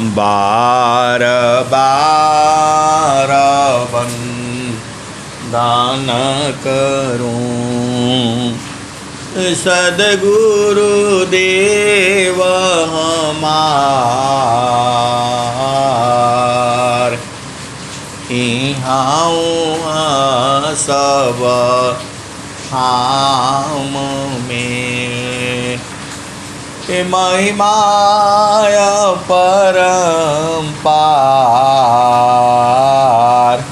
बार बार वंदन करूं सद्गुरु देव हमार। इहाँ सब धाम में महिमाय परम्पार।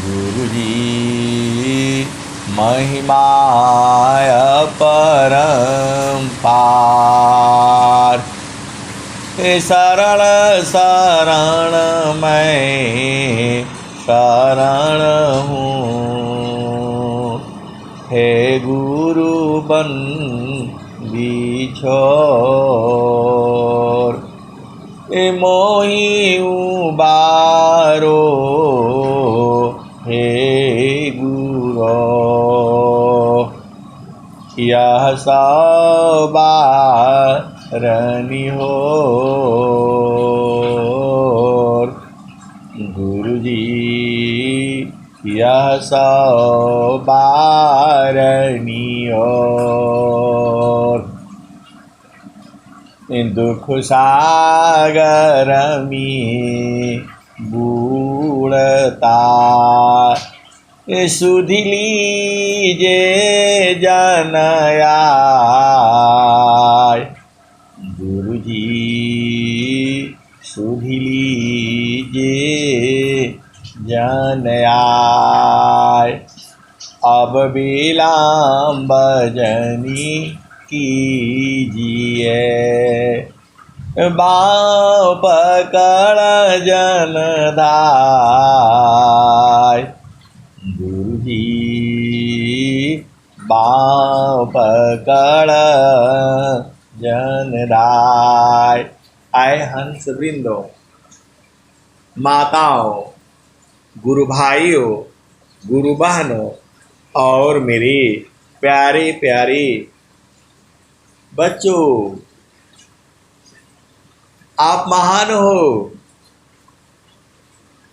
गुरुजी महिमाय परम्पार। शरण शरण मैं शरण हूँ हे गुरु बन बिछोर। मोहि उबारो हे गुरो यह सवारनी हो। गुरुजी यह सवारनी हो। दुख सागर में बूढ़ता सुधि लीजे जन आय। गुरुजी सुधि लीजे जन आय। अब विलम्ब जनी कीजिए बाँव पकड़ जन धाय। गुरुजी बाँव पकड़ जन धाय। आए हंस वृंदों, माताओं, गुरु भाइयों, गुरु बहनों और मेरे प्यारे प्यारे बच्चों, आप महान हो,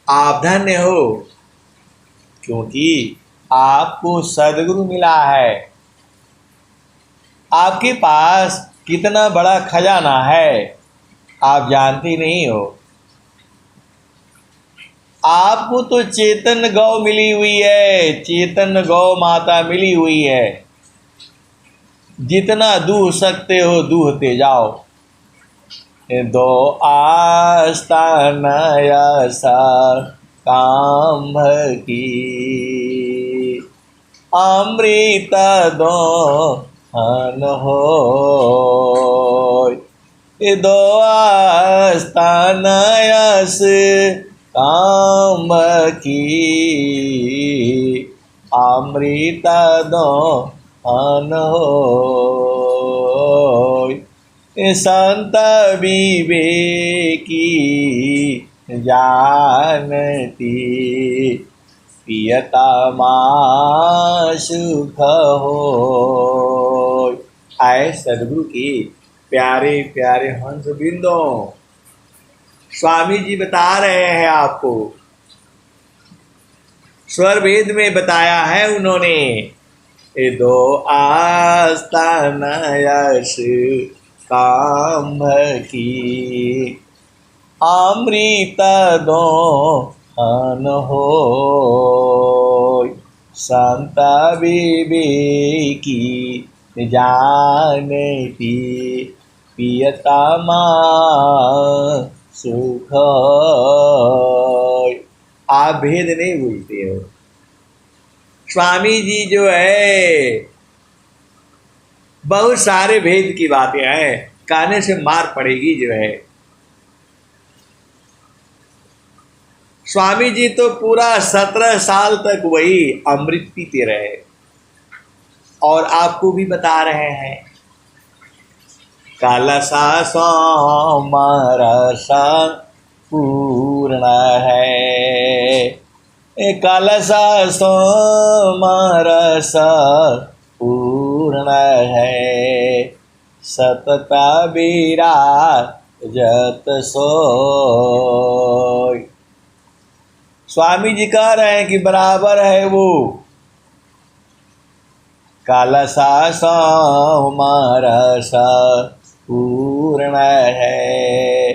आप धन्य हो, क्योंकि आपको सद्गुरु मिला है। आपके पास कितना बड़ा खजाना है आप जानते नहीं हो। आपको तो चेतन गौ मिली हुई है, चेतन गौ माता मिली हुई है। जितना दूह सकते हो दूहते जाओ। दो आस्थान ऐसा काम की अमृत दो हन हो। दो आस्थान ऐसा काम की अमृत दो हन हो। संत विवेकी जानती पियता माँ सुख हो। आए सद्गुरु की प्यारे प्यारे हंस बिंदों, स्वामी जी बता रहे हैं आपको, स्वर वेद में बताया है उन्होंने। ये दो आस्थान यश काम की अमृत दो हन हो। संत विवेकी जानती पियता माँ सुख। आप भेद नहीं भूलते हो। स्वामी जी जो है बहुत सारे भेद की बातें हैं, कहने से मार पड़ेगी जो है। स्वामी जी तो पूरा 17 साल तक वही अमृत पीते रहे और आपको भी बता रहे हैं। कलसा सोमरस पूर्ण है, कलसा सोमरस पूर्ण है। सतत विराजमान जत सोय। स्वामी जी कह रहे हैं कि बराबर है वो कलसा समरस पूर्ण है,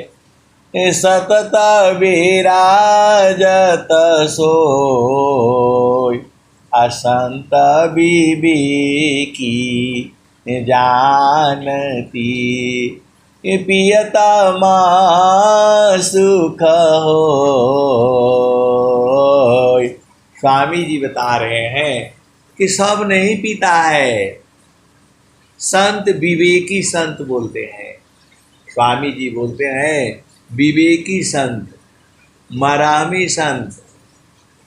सतत विराजत सोय, असंत विवेकी जानती, पियतमा सुख होय। स्वामी जी बता रहे हैं कि सब नहीं पीता है, संत विवेकी संत बोलते हैं। स्वामी जी बोलते हैं विवेकी संत, मरामी संत,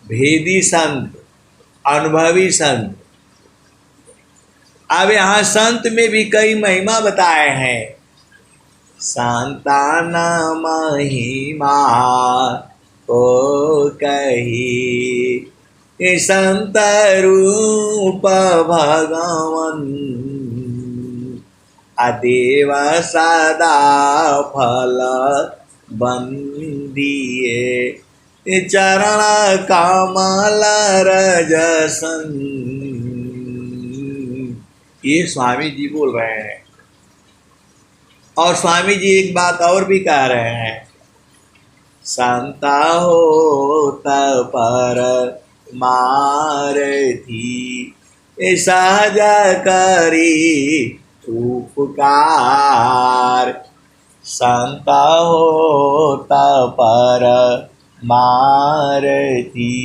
भेदी संत, अनुभवी संत। अब यहाँ संत में भी कई महिमा बताए हैं। संतान महिमा को कही, संत रूप भगवन, अदेव सदा फल बंदिए, चरण कमल रजसन। ये स्वामी जी बोल रहे हैं। और स्वामी जी एक बात और भी कह रहे हैं, संता होत पर मारथी, सहज करी उपकार। संता होत पर मारथी,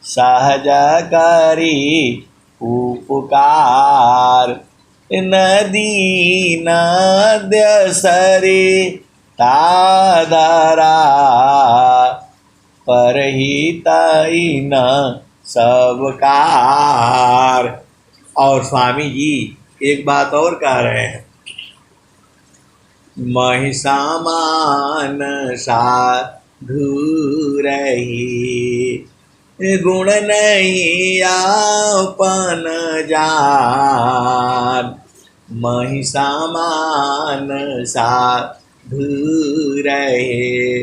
सहज करी उपकार। नदी नद्य सरे ताधरा, परहित न सबकार। और स्वामी जी एक बात और कह रहे हैं, महिषामान साधु रही, गुण नहीं आपन जान। महिषामान साधु रहे,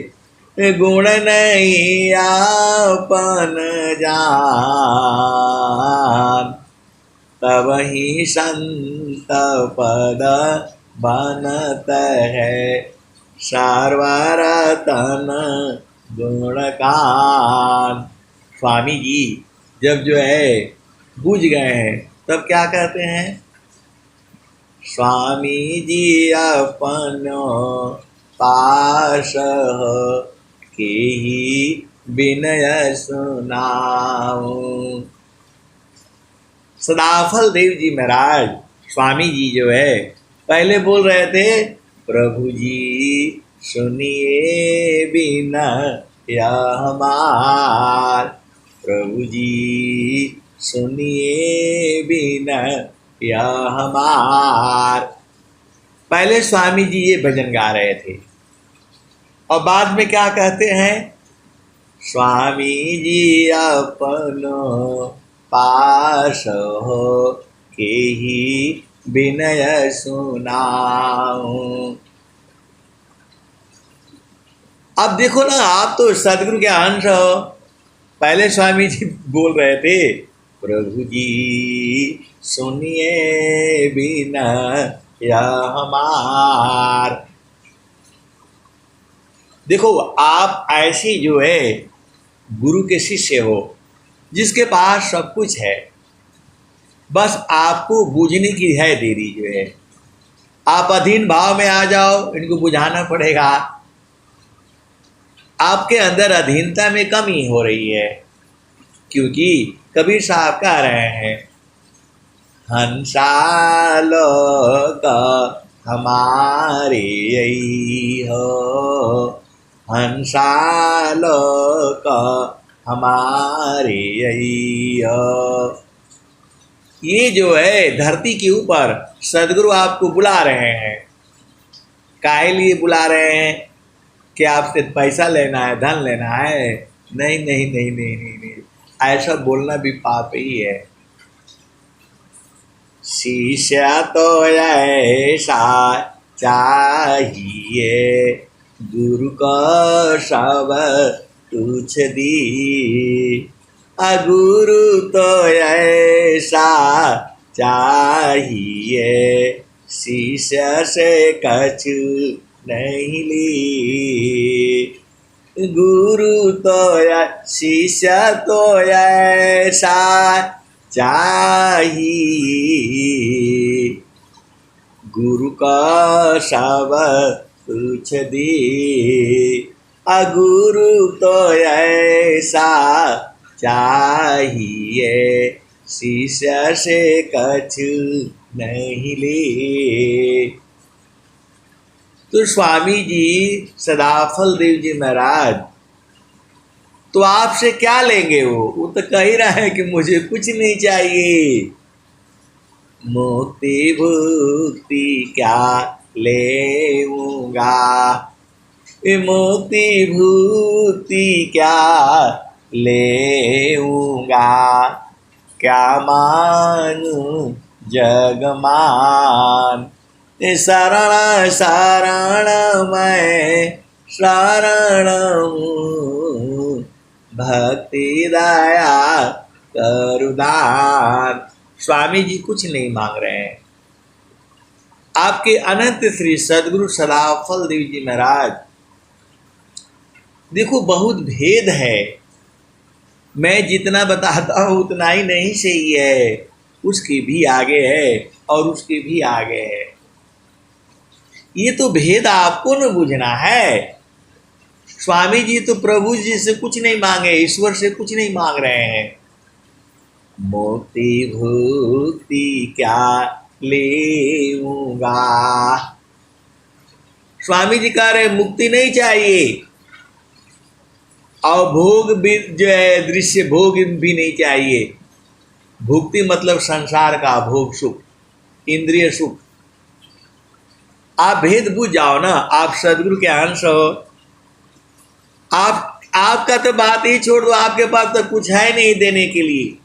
गुण नहीं आपन जान। तब ही संत पद बनत है, सर्वरतन गुणकान। स्वामी जी जब जो है बुझ गए हैं तब क्या कहते हैं, स्वामी जी अपनो पास के ही विनय सुनाऊं। सदाफल देव जी महाराज स्वामी जी जो है पहले बोल रहे थे, प्रभु जी सुनिए बिना या हमार, प्रभु जी सुनिए बिना या हमार। पहले स्वामी जी ये भजन गा रहे थे और बाद में क्या कहते हैं, स्वामी जी अपनो पास हो के ही विनय सुनाऊं। अब देखो ना, आप तो सदगुरु के अंश हो। पहले स्वामी जी बोल रहे थे, प्रभु जी सुनिए बिना या हमार। देखो आप ऐसी जो है गुरु के शिष्य हो, जिसके पास सब कुछ है, बस आपको बूझने की है देरी जो है। आप अधीन भाव में आ जाओ, इनको बुझाना पड़ेगा। आपके अंदर अधीनता में कमी हो रही है, क्योंकि कबीर साहब कह रहे हैं, हंसालोक हमारे यही हो, हंसालोक हमारे यही हो। ये जो है धरती के ऊपर सदगुरु आपको बुला रहे हैं। काहे लिए बुला रहे हैं? कि आपसे पैसा लेना है, धन लेना है? नहीं नहीं नहीं नहीं नहीं नहीं, ऐसा बोलना भी पाप ही है। शिष्य तो ऐसा चाहिए, गुरु को सब तुझ दी। गुरु तो ऐसा चाहिए, शिष्य से कछु नहीं ली। गुरु तो शिष्य तो ऐसा चाहिए, गुरु का सब कुछ दी। गुरु तो ऐसा चाहिए, शिष्य से कछु नहीं ले। तो स्वामी जी सदाफल देव जी महाराज तो आपसे क्या लेंगे? वो तो कह ही रहे हैं कि मुझे कुछ नहीं चाहिए। मुक्ति भुक्ति क्या लेऊंगा, मुक्ति भुक्ति क्या लेऊंगा, क्या मानू जगमान। शरण शरण मैं शरण हूँ, भक्ति दया करुदान। स्वामी जी कुछ नहीं मांग रहे हैं। आपके अनंत श्री सदगुरु सदाफल देव जी महाराज, देखो बहुत भेद है, मैं जितना बताता हूँ उतना ही नहीं सही है, उसके भी आगे है और उसके भी आगे है। ये तो भेद आपको न बुझना है। स्वामी जी तो प्रभु जी से कुछ नहीं मांगे, ईश्वर से कुछ नहीं मांग रहे हैं। मुक्ति भुक्ति क्या लेऊंगा, स्वामी जी कह रहे मुक्ति नहीं चाहिए और भोग भी जो है दृश्य भोग भी नहीं चाहिए। भुक्ति मतलब संसार का भोग सुख, इंद्रिय सुख। आप भेद बुझ जाओ ना, आप सदगुरु के अंश हो। आपका तो बात ही छोड़ दो, आपके पास तो कुछ है नहीं देने के लिए।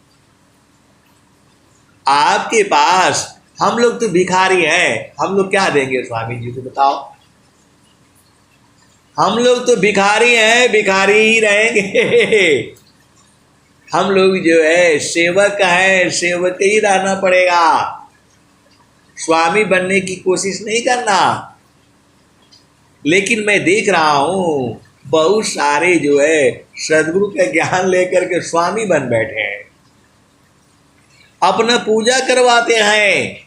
आपके पास, हम लोग तो भिखारी हैं, हम लोग क्या देंगे स्वामी जी को बताओ? हम लोग तो भिखारी हैं, भिखारी ही रहेंगे। हम लोग जो है सेवक हैं, सेवक ही रहना पड़ेगा। स्वामी बनने की कोशिश नहीं करना। लेकिन मैं देख रहा हूँ बहुत सारे जो है सदगुरु का ज्ञान लेकर के स्वामी बन बैठे हैं, अपना पूजा करवाते हैं।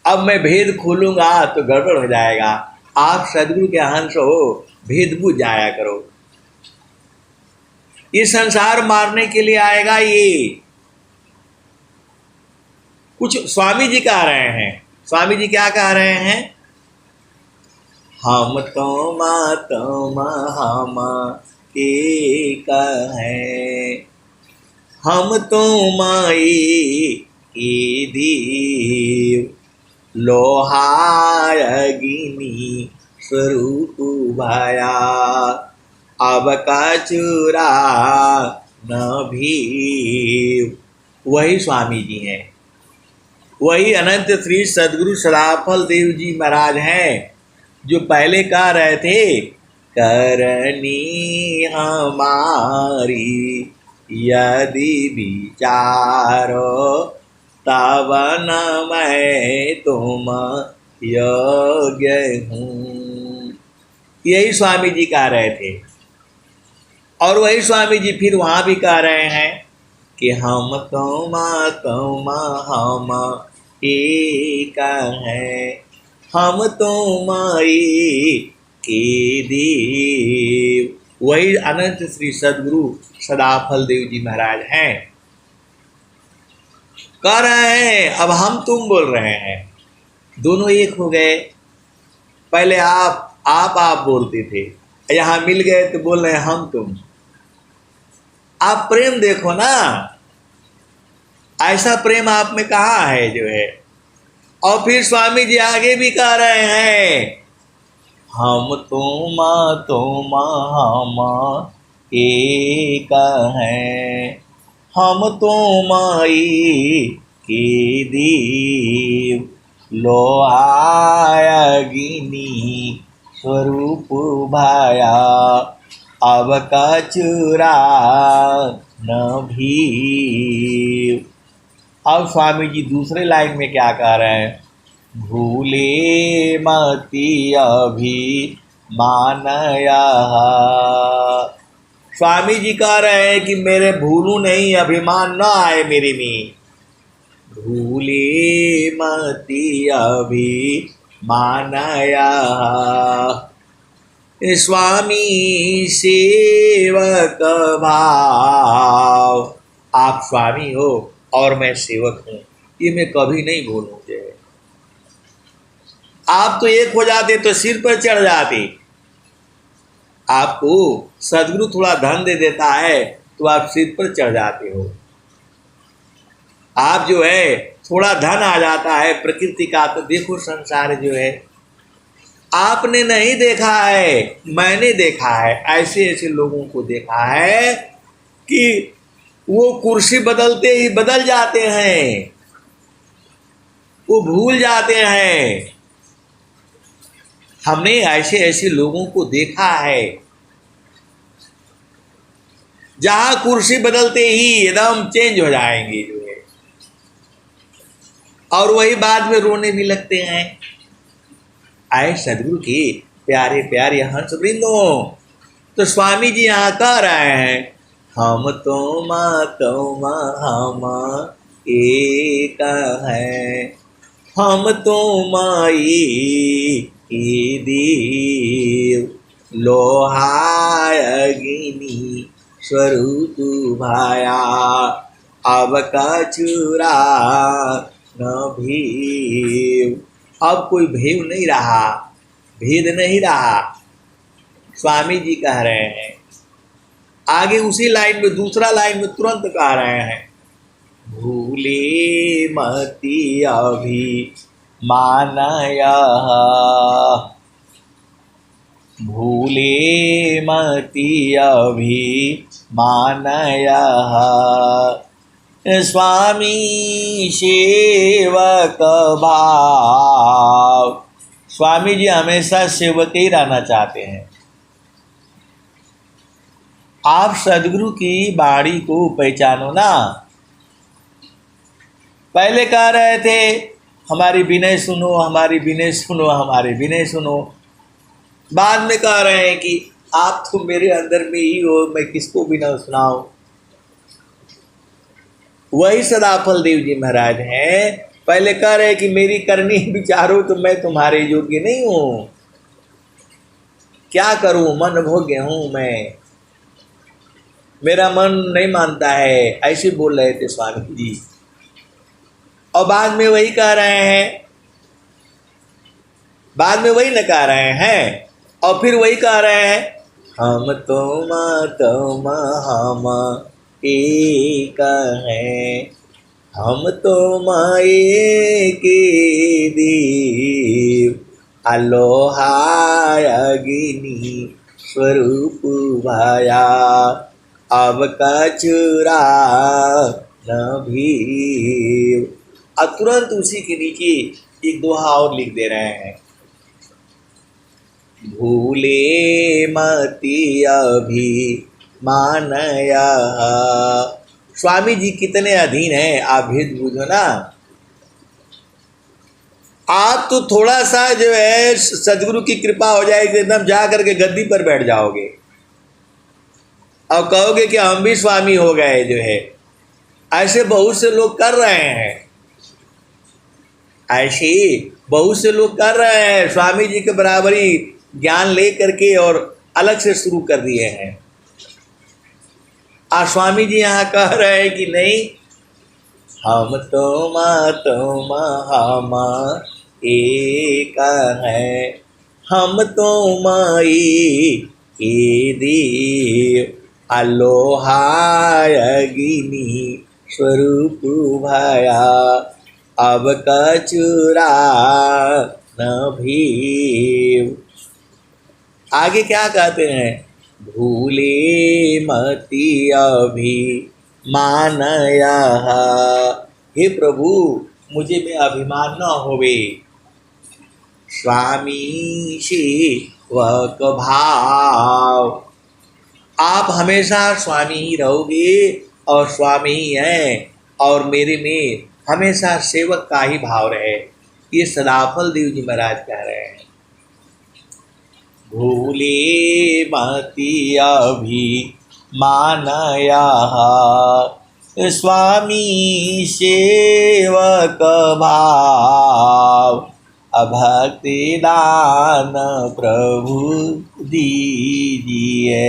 अब मैं भेद खोलूंगा तो गड़बड़ हो जाएगा। आप सदगुरु के अंश हो, भेद बुझ जाया करो। ये संसार मारने के लिए आएगा। ये कुछ स्वामी जी कह रहे हैं। स्वामी जी क्या कह रहे हैं? हम तुम हम एक हैं, हम तुम एक दीव, लोहार अग्नि स्वरूप भया, अब कचूरा न भी। वही स्वामी जी हैं, वही अनंत श्री सदगुरु सदाफल देव जी महाराज हैं, जो पहले कह रहे थे करनी हमारी यदि विचारो, तब न मैं तुम योग्य हूँ। यही स्वामी जी कह रहे थे। और वही स्वामी जी फिर वहाँ भी कह रहे हैं कि हम तुम हम एक हैं, हम तुम के देव। वही अनंत श्री सदगुरु सदाफल देव जी महाराज हैं। कह रहे हैं अब हम तुम बोल रहे हैं, दोनों एक हो गए। पहले आप बोलते थे, यहाँ मिल गए तो बोल रहे हैं हम तुम। आप प्रेम देखो ना, ऐसा प्रेम आप में कहाँ है जो है। और फिर स्वामी जी आगे भी कह रहे हैं हम तुम हम एक हैं, हम तुम के देव। लोहायगिनी स्वरूप भाया, अब कचुरा न भी। अब स्वामी जी दूसरे लाइन में क्या कह रहे हैं? भूले मति अभी मानया। स्वामी जी कह रहे हैं कि मेरे भूलू नहीं, अभिमान न आए मेरे में। भूले मति अभी मानया, स्वामी सेवक भाव। आप स्वामी हो और मैं सेवक हूँ, ये मैं कभी नहीं भूलूंगे। आप तो एक हो जाते तो सिर पर चढ़ जाते। आपको सदगुरु थोड़ा धन दे देता है तो आप सिर पर चढ़ जाते हो। आप जो है थोड़ा धन आ जाता है प्रकृति का, तो देखो संसार जो है आपने नहीं देखा है, मैंने देखा है। ऐसे ऐसे लोगों को देखा है कि वो कुर्सी बदलते ही बदल जाते हैं, वो भूल जाते हैं। हमने ऐसे ऐसे लोगों को देखा है जहां कुर्सी बदलते ही एकदम चेंज हो जाएंगे जो है, और वही बाद में रोने भी लगते हैं। आए सदगुरु के प्यारे प्यारे हंस वृंदों, तो स्वामी जी यहाँ कह रहे हैं, हम तुम हम एक है, हम तुम देव, लोहायगिनी स्वरूप भाया, अब कचुरा न भीव। अब कोई भेद नहीं रहा, भेद नहीं रहा। स्वामी जी कह रहे हैं आगे उसी लाइन में, दूसरा लाइन में तुरंत कह रहे हैं, भूले मति अभी मानया, भूले मति अभी मानया, स्वामी सेवक भाव। स्वामी जी हमेशा सेवक ही रहना चाहते हैं। आप सदगुरु की बाणी को पहचानो ना। पहले कह रहे थे हमारी विनय सुनो, हमारी विनय सुनो, हमारी विनय सुनो। बाद में कह रहे हैं कि आप तो मेरे अंदर में ही हो, मैं किसको विनय सुनाऊं। वही सदाफल देव जी महाराज हैं। पहले कह रहे कि मेरी करनी विचारो तो मैं तुम्हारे योग्य नहीं हूं, क्या करूं, मन भोग्य हूं मैं, मेरा मन नहीं मानता है, ऐसे बोल रहे थे स्वामी जी। और बाद में वही कह रहे हैं, बाद में वही न कह रहे हैं, और फिर वही कह रहे हैं, हम तुम हम एक है, हम तुम एक देव, लोहायगिनी स्वरूप भाया, अब कचुरा न भीव। अब तुरंत उसी के नीचे एक दोहा और लिख दे रहे हैं, भूले मति अभी मानया। स्वामी जी कितने अधीन हैं, आप भेद बुझो ना। आप तो थोड़ा सा जो है सदगुरु की कृपा हो जाएगी, एकदम जा करके गद्दी पर बैठ जाओगे और कहोगे कि हम भी स्वामी हो गए जो है। ऐसे बहुत से लोग कर रहे हैं, ऐसे बहुत से लोग कर रहे हैं, स्वामी जी के बराबरी ज्ञान ले करके और अलग से शुरू कर दिए हैं। और स्वामी जी यहाँ कह रहे हैं कि नहीं, हम तुम हम एक है, हम तुम देव, लोहायगिनी स्वरूप भाया, अब कचुरा न भीव। आगे क्या कहते हैं, भूले मति अभी मानया। हे प्रभु, मुझे में अभिमान न होवे। स्वामी सेवक भाव, आप हमेशा स्वामी ही रहोगे और स्वामी ही हैं, और मेरे में हमेशा सेवक का ही भाव रहे। ये सदाफल देव जी महाराज कह रहे हैं। भूले मति अभिमानया स्वामी सेवक भाव, अभक्ति दान प्रभु दीजिए,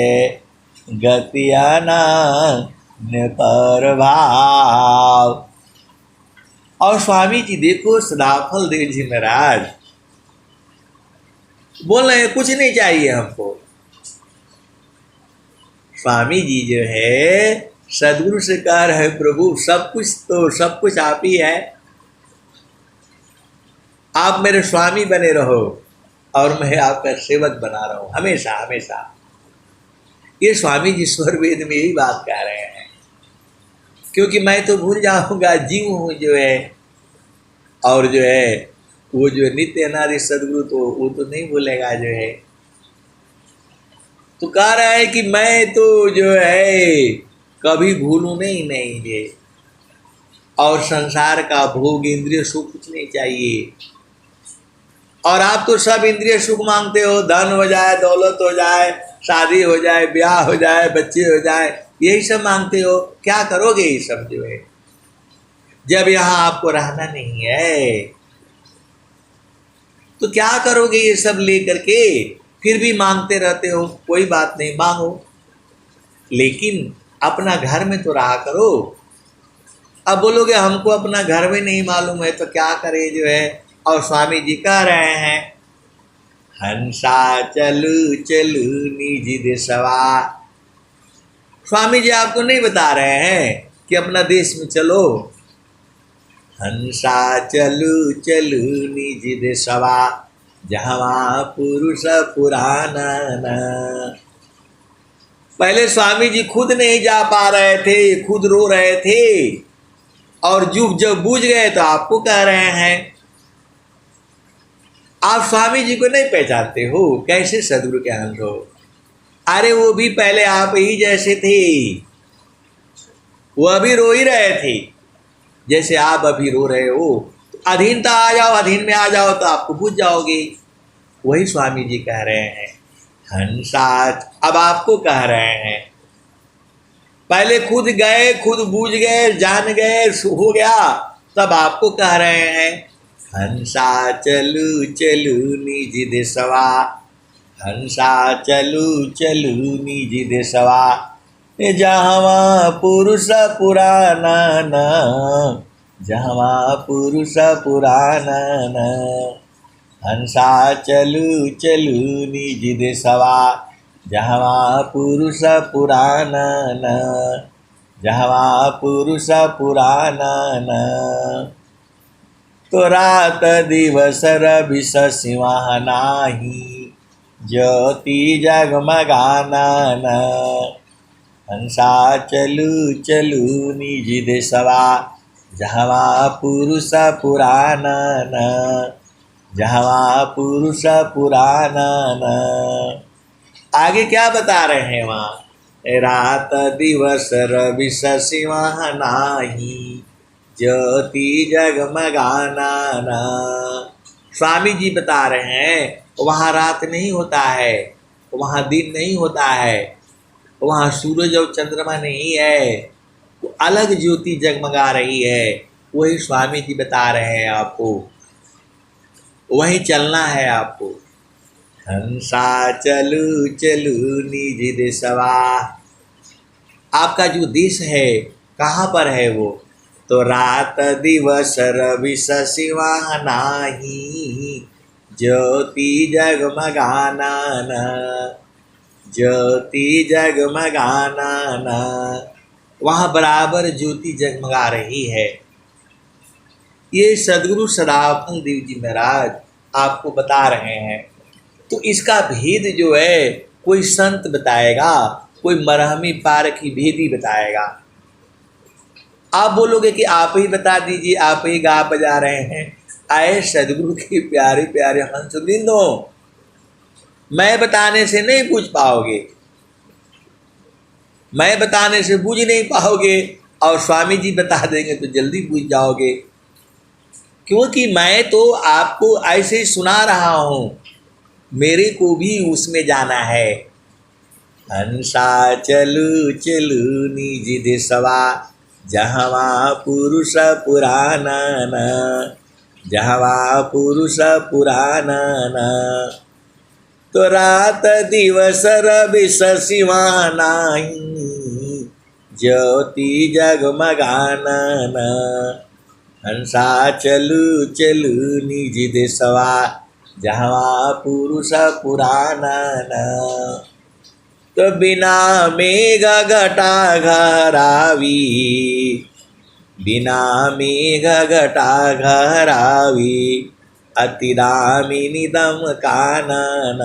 गति अनन्य पर भाव। और स्वामी जी देखो सदाफल देव जी महाराज बोल रहे हैं कुछ नहीं चाहिए हमको। स्वामी जी जो है सदगुरु से कह रहे प्रभु सब कुछ आप ही है, आप मेरे स्वामी बने रहो और मैं आपका सेवक बना रहा हूं हमेशा हमेशा। ये स्वामी जी स्वर वेद में यही बात कह रहे हैं, क्योंकि मैं तो भूल जाऊंगा जीव हूं जो है, और जो है वो जो नित्य अनादि सदगुरु तो वो तो नहीं भूलेगा जो है। तो कह रहा है कि मैं तो जो है कभी भूलूं नहीं ये, और संसार का भोग इंद्रिय सुख कुछ नहीं चाहिए। और आप तो सब इंद्रिय सुख मांगते हो, धन हो जाए, दौलत हो जाए, शादी हो जाए, ब्याह हो जाए, बच्चे हो जाए, यही सब मांगते हो। क्या करोगे ये सब जो है, जब यहाँ आपको रहना नहीं है तो क्या करोगे ये सब लेकर के? फिर भी मांगते रहते हो। कोई बात नहीं, मांगो, लेकिन अपना घर में तो रहा करो। अब बोलोगे हमको अपना घर में नहीं मालूम है तो क्या करे जो है। और स्वामी जी कह रहे हैं हंसा चलू चलू निज देशवा। स्वामी जी आपको नहीं बता रहे हैं कि अपना देश में चलो। हंसा चलू चलू निज देशवा, जहाँ पुरुष पुराना न। पहले स्वामी जी खुद नहीं जा पा रहे थे, खुद रो रहे थे, और जब बूझ गए तो आपको कह रहे हैं। आप स्वामी जी को नहीं पहचानते हो, कैसे सदगुरु के अंश हो? अरे वो भी पहले आप ही जैसे थे, वो अभी रो ही रहे थे जैसे आप अभी रो रहे हो। तो अधीनता आ जाओ, अधीन में आ जाओ तो आपको बूझ जाओगे। वही स्वामी जी कह रहे हैं हंसा। अब आपको कह रहे हैं, पहले खुद गए, खुद बूझ गए, जान गए, हो गया, तब आपको कह रहे हैं हंसा चलू चलू निज देशवा। हंसा चलू चलू निज देशवा, जहाँ पुरुष पुराना न, जहाँ पुरुष पुराना न। हंसा चलू चलू निज देशवा, जहाँ पुरुष पुराना न, जहाँ पुरुष पुराना न। तो रात दिवस रवि शशि वहाँ नाही, ज्योति जगमगाना न। हंसा चलू चलू निज देशवा, जहाँ पुरुष पुराना न, जहाँ पुरुष पुराना न। आगे क्या बता रहे हैं वहाँ? रात दिवस रवि शशि वहाँ नाही, ज्योति जगमगाना ना। स्वामी जी बता रहे हैं वहाँ रात नहीं होता है, वहाँ दिन नहीं होता है, वहाँ सूरज और चंद्रमा नहीं है, वो अलग ज्योति जगमगा रही है। वही स्वामी जी बता रहे हैं आपको, वहीं चलना है आपको। हंसा चलू चलू निज देशवा। आपका जो देश है कहाँ पर है वो? तो रात दिवस रवि शशि वहाँ नाही, ज्योति जगमगाना न, ज्योति जगमगाना न। वहाँ बराबर ज्योति जगमगा रही है। ये सदगुरु सदाफल देव जी महाराज आपको बता रहे हैं। तो इसका भेद जो है कोई संत बताएगा, कोई मरहमी पारखी भेदी बताएगा। आप बोलोगे कि आप ही बता दीजिए, आप ही गा बजा रहे हैं। आए सदगुरु की प्यारे प्यारे हंसवृंदों, मैं बताने से नहीं पूछ पाओगे, मैं बताने से बूझ नहीं पाओगे, और स्वामी जी बता देंगे तो जल्दी बूझ जाओगे, क्योंकि मैं तो आपको ऐसे ही सुना रहा हूँ, मेरे को भी उसमें जाना है। हंसा चलू चलू निज देशवा, जहवा पुरुष पुराना न, जहवा पुरुष पुराना न। तो रात दिवस रवि शशिवा नाही, ज्योति जगमगाना न। हंसा चलू चलू निज देशवा, जहवा पुरुष पुराना न। तो बिना मेघ घटा घरावी, बिना मेघ घटा घरावी, अतिदामिनी दम कानन।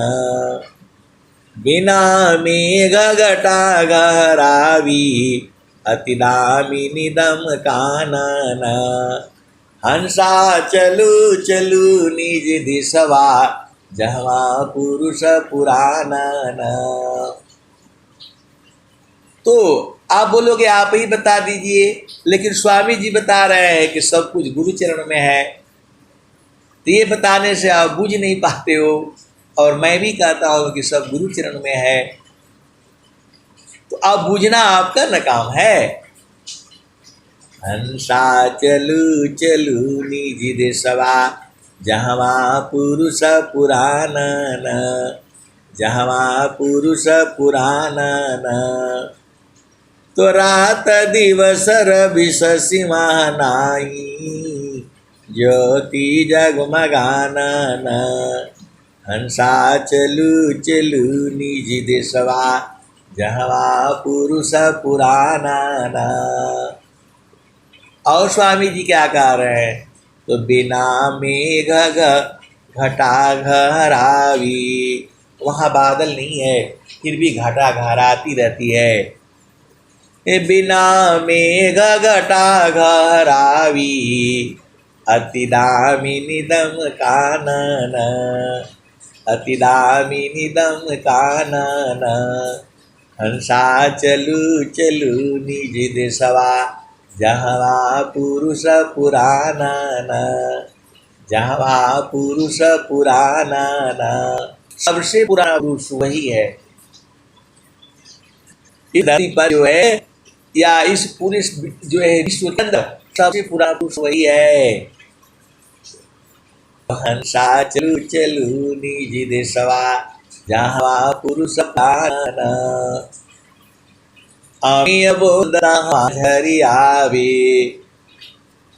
बिना मेघ घटा घरावी, अतिदामिनी दम कानन। हंसा चलू चलू निज दिशवा, जहवा पुरुष पुराना न। तो आप बोलोगे आप ही बता दीजिए, लेकिन स्वामी जी बता रहे हैं कि सब कुछ गुरु चरण में है, तो ये बताने से आप बूझ नहीं पाते हो, और मैं भी कहता हूँ कि सब गुरु चरण में है, तो अब बूझना आपका न काम है। हंसा चलू चलू निज देशवा, जहवा पुरुष पुराना न, जहवा पुरुष पुराना न। तो रात दिवस रवि शशिमा नाही, ज्योति जगमगाना न। हंसा चलू चलू निज देशवा, जहवा पुरुष पुराना न। और स्वामी जी क्या कह रहे हैं, तो बिना मेघ घटा घरावी, वहाँ बादल नहीं है फिर भी घटा घराती रहती है। बिना मेघ घटा घरावी, अतिदामिनी दम कानन, अतिदामिनी दम कानन। हंसा चलू चलू निज देशवा, जहवा पुरुष पुराना न, जहवा पुरुष पुराना न। सबसे पुराना पुरुष वही है इस धरती पर जो है, या इस पूरे जो है विश्व के अंदर सबसे पुराना पुरुष वही है। हंसा चलू चलू निज देशवा, जहवा पुरुष पुराना न। अमीय बोलता झरी आवे,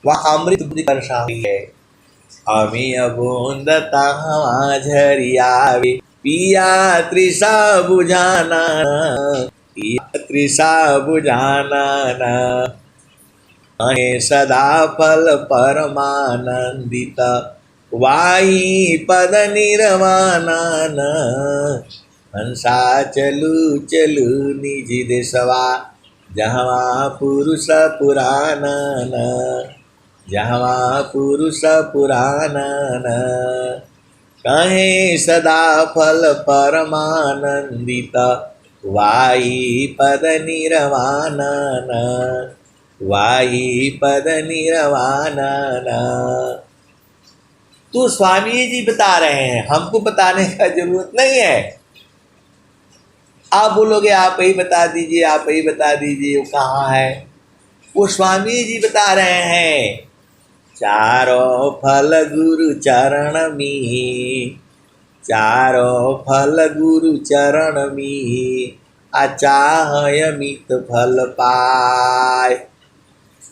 वह अमृत बुद्धि वर्षा हुई है। अमीय बोलता झरी आवे, पिया तृषा बुझाना, पिया तृषा बुझाना न। सदा फल परमानंदित, वाही पद निर्वाणा न। हंसा चलू चलू निज देशवा, जहवा पुरुष पुराना न, जहवा पुरुष पुराना न। कहे सदा फल परमानंदित, वाही पद निर्वाणा न, वाही पद निर्वाणा न। तो स्वामी जी बता रहे हैं, हमको बताने का जरूरत नहीं है। आप बोलोगे आप ही बता दीजिए, आप ही बता दीजिए, वो कहाँ है? वो स्वामी जी बता रहे हैं, चारों फल गुरु चरण में, चारों फल गुरु चरण में, अचाहय मित फल पाय।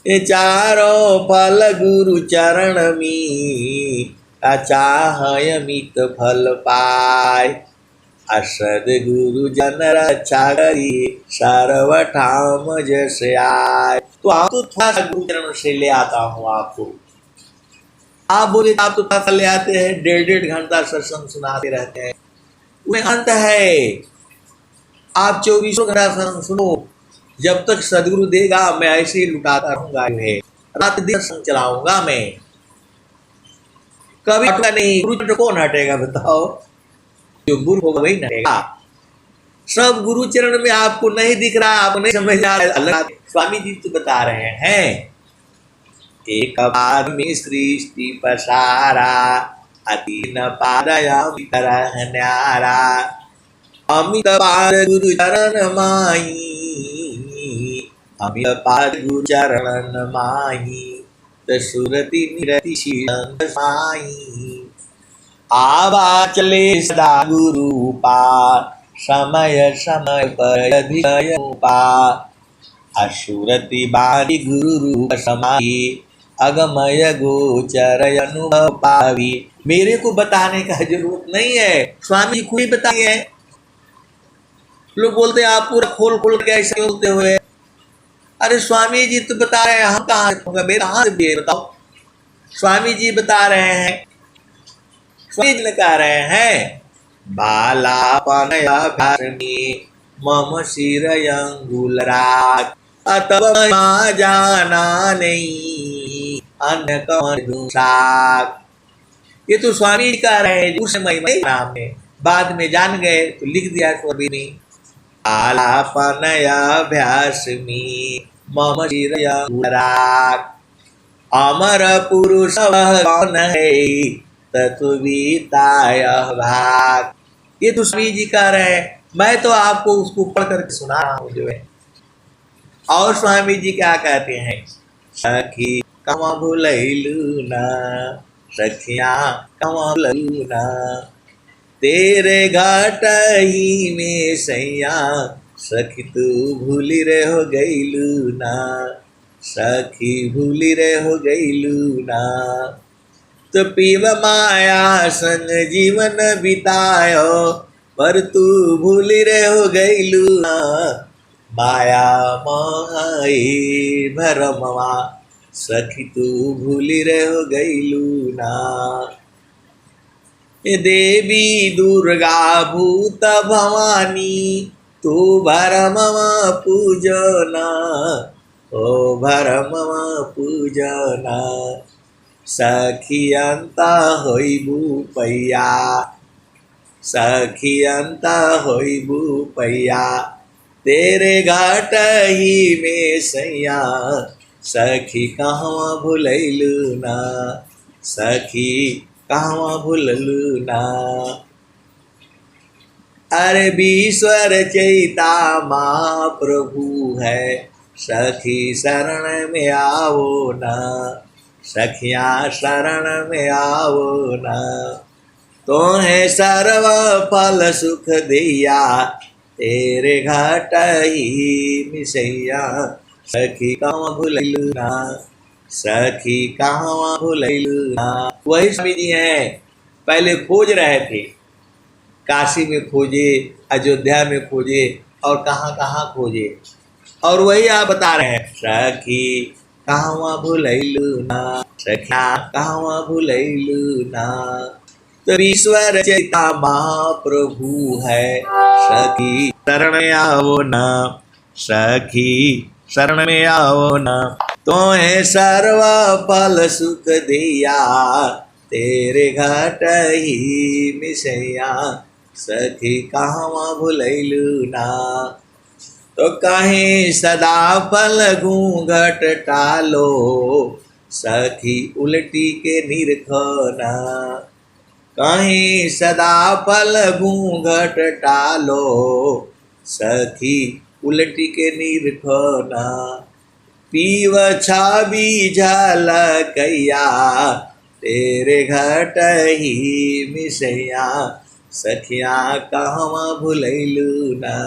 ये चारों फल गुरु चरण में, अचाहय मित फल पाय। असद गुरु जन रक्षा करी, सर्वठाम जस आय। तो आप तो थोड़ा सा गुरु चरण से ले आता हूँ आपको। आप बोले आप तो थोड़ा ले आते हैं, 1.5 घंटा सत्संग सुनाते रहते हैं, वह अंत है। आप 24 घंटा सत्संग सुनो, जब तक सदगुरु देगा मैं ऐसे ही लुटाता रहूंगा, है रात दिन संग चलाऊंगा मैं, कभी हटूंगा नहीं। गुरु तो कौन हटेगा बताओ? जो गुरु होगा वही हटेगा। सब गुरु चरण में आपको नहीं दिख रहा, आपको नहीं समझ आ रहा। अल्लाह स्वामी जी तो बता रहे हैं, एक बार में सृष्टि पसारा, अति न पादयामि करह न्यारा, अमित पाद गुरु चरण माही, अमित पाद गुरु चरण माही, सुरति निरति शीलं साई। आवा चले सदा गुरु पार, समय समय पर अधिकय पार, असुरति बारी गुरु रूप समाई, अगमय गोचर अनुभव पावी। मेरे को बताने का जरूरत नहीं है, स्वामी जी खुद ही बताइए। लोग बोलते हैं आप पूरा खोल खोल के ऐसे बोलते हुए, अरे स्वामी जी तो बता रहे हैं, हम कहाँ मेरा कहाँ से बताओ? स्वामी जी बता रहे हैं, स्वामी जी कह रहे हैं, बालापन अभ्यासनी मम सिर अंगुल राग, अतव जाना नहीं अन्य कौन दूसाक। ये तो स्वामी जी कह रहे हैं, उस महिमा नाम में बाद में जान गए तो लिख दिया स्वामी ने, बालापन अभ्यासनी मम सिर अंगुल राग, अमर पुरुष कौन है तत्विताय भाग। ये तो स्वामी जी कह रहे हैं, मैं तो आपको उसको पढ़ करके सुना रहा हूँ जो है। और स्वामी जी क्या कहते हैं, सखी कमा भूलैलू ना, सखिया कमा भूलैलू ना, तेरे घाट ही में सैया, सखी तू भूली रे हो गईलू ना, सखी भूली रे हो गईलू ना, तो पीव माया संग जीवन बितायो, पर तू भूली रे हो गईलू ना, माया माई भरमवा, सखी तू भूली रे हो गईलू ना। देवी दुर्गा भूत भवानी, तू भरमवा पूजना, ओ भरमवा पूजना, सखियंता होइबू पैया, सखियंता होइबू पैया, तेरे घाट ही में सैया, सखी कहवा भूलैलू ना, सखी कहवा भूललू ना। अरे विश्वर चैता महाप्रभु है, सखी शरण में आओ ना, सखिया शरण में आओ ना, तोहे सर्व फल सुख दिया, तेरे घाट ही मिसैया, सखी कहाँ भूलैलू ना, सखी कहाँ भूलैलू ना। वही स्वामी जी हैं, पहले खोज रहे थे, काशी में खोजे, अयोध्या में खोजे और कहाँ कहाँ खोजे, और वही आप बता रहे हैं, सखी कहाँ भूलैलू ना, सखिया कहाँ भूलैलू ना। तो ईश्वर चैता महाप्रभु है, सखी शरण में आओ ना, सखी शरण में आओ ना, तोहे सर्व फल सुख दिया, तेरे घाट ही मिसैया, सखी कहाँ भूलैलू ना। तो कहीं सदा फल घूंघट टालो, सखी उल्टी के निरखना, कहीं सदा फल घूंघट टालो, सखी उल्टी के निरखना, पीव छाबी झलकैया, तेरे घट ही मिसैया, सखिया कहवा भूलैलू ना।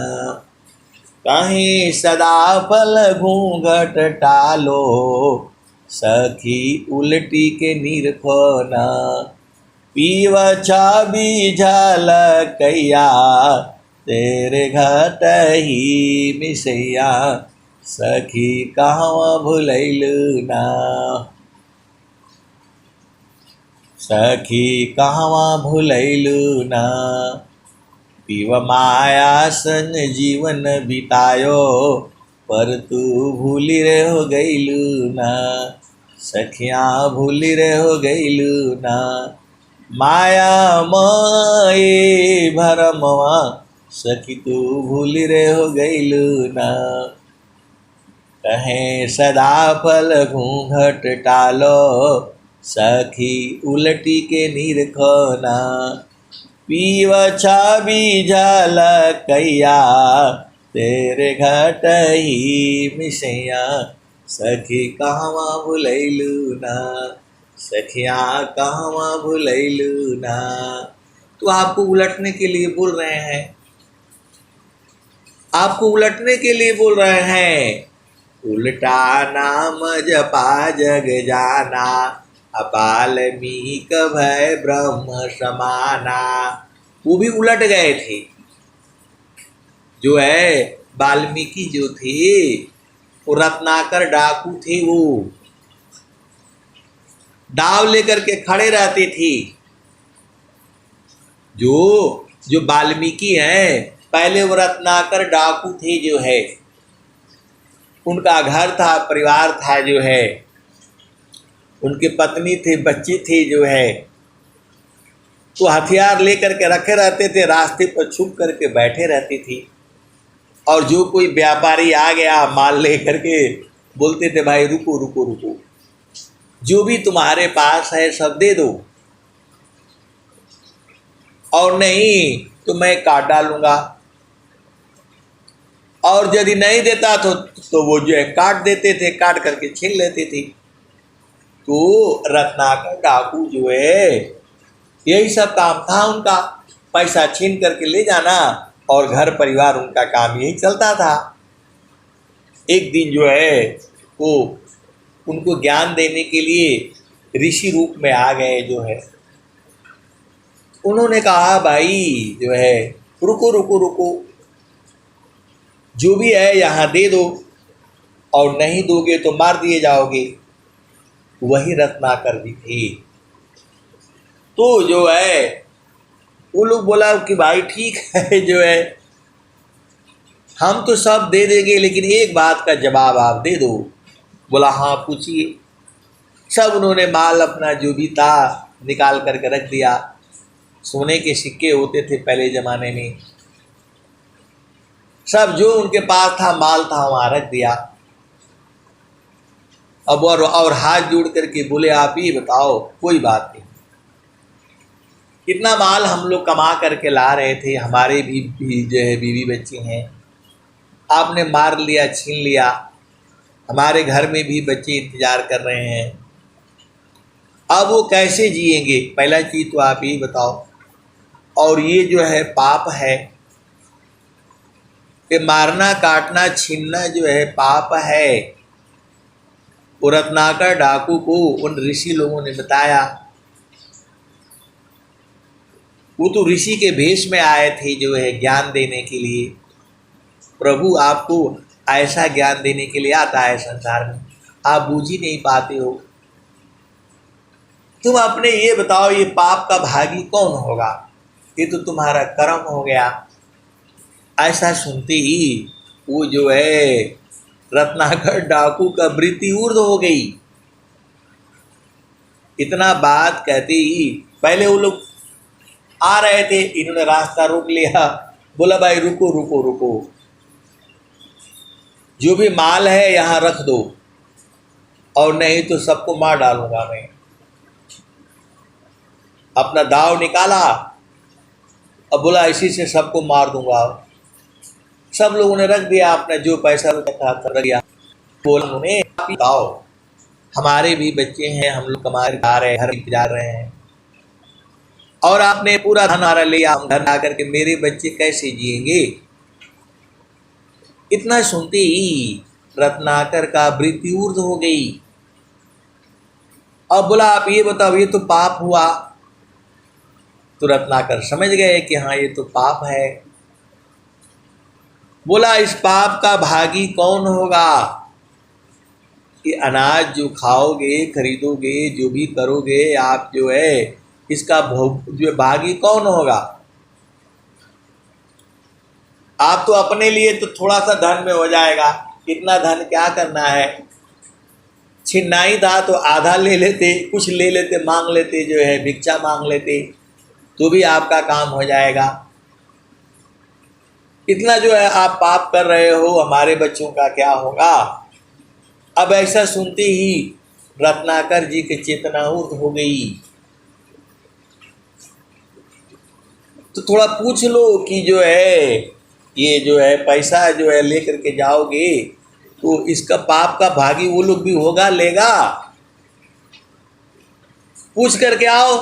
कहीं सदा फल घूंघट टालो, सखी उल्टी के निरखना, पीव छाबी झलकैया, तेरे घट ही मिसैया, सखी कहवा भूलैलू ना, सखी कहवा भूलैलू ना। पीव माया संग जीवन बितायो, पर तू भूली रे हो गईलू ना, सखियाँ भूली रे हो गईलू ना। माया माए भरमवा, सखी तू भूली रे हो गईलू ना। कहें सदा फल घूंघट टालो, सखी उलटी के निरखना। पीव छाबी झाल कैया, तेरे घट ही मिसैया, सखी कहवा भुलैलू ना, सखियाँ कहवा भुलैलू ना। तो आपको उलटने के लिए बोल रहे हैं, आपको उलटने के लिए बोल रहे हैं। उल्टा नाम जपा जग जाना, अपालमीक भय ब्रह्म समाना। वो भी उलट गए थे। जो है वाल्मीकि जो थे वो रत्नाकर डाकू थे, वो दाव लेकर के खड़े रहते थे। जो वाल्मीकि हैं पहले वो रत्नाकर डाकू थे, जो है उनका घर था, परिवार था, जो है उनके पत्नी थे, बच्चे थे, जो है तो हथियार लेकर के रखे रहते थे, रास्ते पर छुप करके बैठे रहते थे। और जो कोई व्यापारी आ गया माल लेकर के, बोलते थे भाई रुको रुको रुको, जो भी तुम्हारे पास है सब दे दो, और नहीं तो मैं काट डालूंगा। और यदि नहीं देता तो वो जो है काट देते थे, काट करके छीन लेते थे। तो रत्नाकर डाकू जो है यही सब काम था उनका, पैसा छीन करके ले जाना और घर परिवार उनका काम यही चलता था। एक दिन जो है वो उनको ज्ञान देने के लिए ऋषि रूप में आ गए, जो है उन्होंने कहा भाई जो है रुको रुको रुको, जो भी है यहाँ दे दो, और नहीं दोगे तो मार दिए जाओगे। वही रत्नाकर भी थे। तो जो है वो लोग बोला कि भाई ठीक है, जो है हम तो सब दे देंगे, लेकिन एक बात का जवाब आप दे दो। बोला हाँ पूछिए। सब उन्होंने माल अपना जो भी था निकाल करके रख दिया। सोने के सिक्के होते थे पहले ज़माने में, सब जो उनके पास था माल था वहाँ रख दिया। अब और हाथ जोड़ करके बोले आप ही बताओ, कोई बात नहीं, इतना माल हम लोग कमा करके ला रहे थे, हमारे भी जो है बीवी बच्चे हैं, आपने मार लिया, छीन लिया, हमारे घर में भी बच्चे इंतजार कर रहे हैं, अब वो कैसे जिएंगे? पहला चीज़ तो आप ही बताओ। और ये जो है पाप है, कि मारना काटना छीनना जो है पाप है। वो रत्नाकर डाकू को उन ऋषि लोगों ने बताया। वो तो ऋषि के भेष में आए थे, जो है ज्ञान देने के लिए। प्रभु आपको ऐसा ज्ञान देने के लिए आता है संसार में, आप बूझ ही नहीं पाते हो। तुम अपने ये बताओ, ये पाप का भागी कौन होगा? ये तो तुम्हारा कर्म हो गया। ऐसा सुनते ही वो जो है रत्नाकर डाकू का वृत्ति ऊर्ध्व हो गई। इतना बात कहते ही पहले वो लोग आ रहे थे, इन्होंने रास्ता रोक लिया, बोला भाई रुको रुको रुको, जो भी माल है यहाँ रख दो, और नहीं तो सबको मार डालूंगा मैं। अपना दाव निकाला, अब बोला इसी से सबको मार दूंगा। सब लोगों ने रख दिया, अपना जो पैसा था रख दिया। बोला उन्होंने बताओ, हमारे भी बच्चे हैं, हम लोग कमा रहे हैं, घर इंतजार रहे हैं, और आपने पूरा धन हमारा लिया, हम घर आकर के मेरे बच्चे कैसे जिएंगे? इतना सुनते ही रत्नाकर का वृत्ति ऊर्ध्व हो गई। अब बोला आप ये बताओ, ये तो पाप हुआ। तो रत्नाकर समझ गए कि हाँ ये तो पाप है। बोला इस पाप का भागी कौन होगा? कि अनाज जो खाओगे, खरीदोगे, जो भी करोगे आप, जो है इसका जो भागी कौन होगा? आप तो अपने लिए तो थोड़ा सा धन में हो जाएगा, इतना धन क्या करना है। छिन्ना ही था तो आधा ले लेते, कुछ ले लेते, मांग लेते, जो है भिक्षा मांग लेते, तो भी आपका काम हो जाएगा। इतना जो है आप पाप कर रहे हो, हमारे बच्चों का क्या होगा। अब ऐसा सुनते ही रत्नाकर जी की चेतना ऊर्ध हो गई। तो थोड़ा पूछ लो कि जो है ये जो है पैसा जो है लेकर के जाओगे तो इसका पाप का भागी वो लोग भी होगा, लेगा। पूछ करके आओ।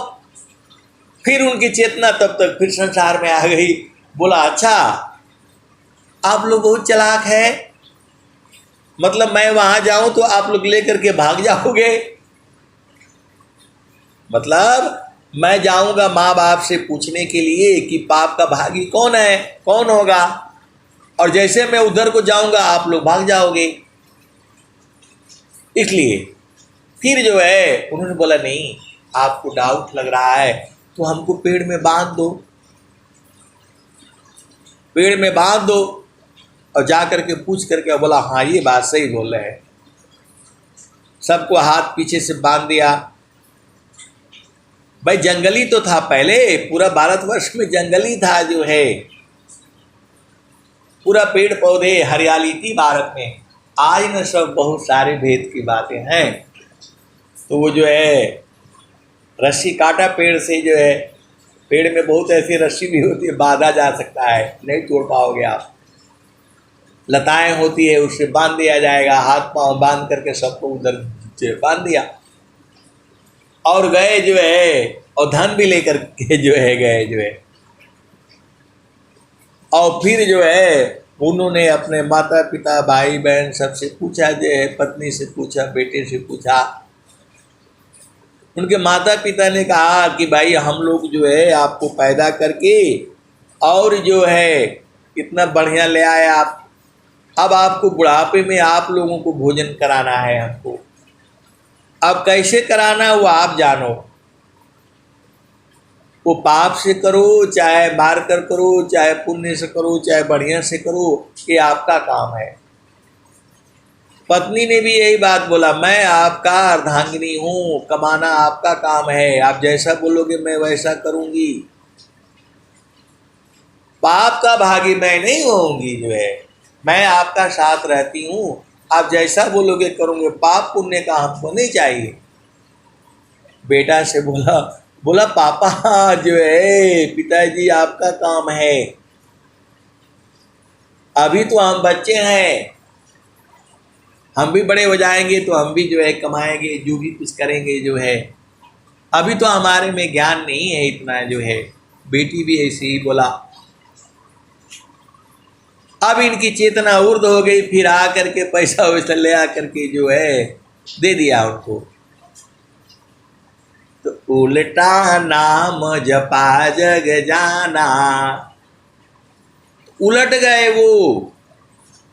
फिर उनकी चेतना तब तक फिर संसार में आ गई। बोला अच्छा आप लोग बहुत चालाक है, मतलब मैं वहां जाऊं तो आप लोग लेकर के भाग जाओगे। मतलब मैं जाऊंगा माँ बाप से पूछने के लिए कि पाप का भागी कौन है, कौन होगा, और जैसे मैं उधर को जाऊंगा आप लोग भाग जाओगे। इसलिए फिर जो है उन्होंने बोला नहीं, आपको डाउट लग रहा है तो हमको पेड़ में बांध दो, पेड़ में बांध दो। और जा करके पूछ करके बोला हाँ ये बात सही बोल रहे हैं। सबको हाथ पीछे से बांध दिया। भाई जंगली तो था पहले, पूरा भारतवर्ष में जंगली था, जो है पूरा पेड़ पौधे हरियाली थी भारत में। आज न सब बहुत सारे भेद की बातें हैं। तो वो जो है रस्सी काटा पेड़ से, जो है पेड़ में बहुत ऐसी रस्सी भी होती है, बांधा जा सकता है, नहीं तोड़ पाओगे आप। लताएं होती है, उससे बांध दिया जाएगा, हाथ पांव बांध करके सबको उधर से बांध दिया और गए जो है, और धन भी लेकर के जो है गए जो है। और फिर जो है उन्होंने अपने माता पिता भाई बहन सबसे पूछा, जो है पत्नी से पूछा, बेटे से पूछा। उनके माता पिता ने कहा कि भाई हम लोग जो है आपको पैदा करके और जो है इतना बढ़िया ले आए आप, अब आपको बुढ़ापे में आप लोगों को भोजन कराना है हमको। अब कैसे कराना वो आप जानो, वो पाप से करो, चाहे मार कर करो, चाहे पुण्य से करो, चाहे बढ़िया से करो, ये आपका काम है। पत्नी ने भी यही बात बोला, मैं आपका अर्धांगिनी हूँ, कमाना आपका काम है, आप जैसा बोलोगे मैं वैसा करूँगी, पाप का भागी मैं नहीं होऊंगी, जो है मैं आपका साथ रहती हूँ, आप जैसा बोलोगे करूँगे, पाप पुण्य का हमको नहीं चाहिए। बेटा से बोला पापा जो है पिताजी आपका काम है, अभी तो हम बच्चे हैं, हम भी बड़े हो जाएंगे तो हम भी जो है कमाएंगे, जो भी कुछ करेंगे, जो है अभी तो हमारे में ज्ञान नहीं है इतना, जो है। बेटी भी ऐसे ही बोला। अब इनकी चेतना ऊर्ध्व हो गई, फिर आ करके पैसा वैसा ले आ करके जो है दे दिया उनको। तो उल्टा नाम जपा जग जाना, उलट गए वो,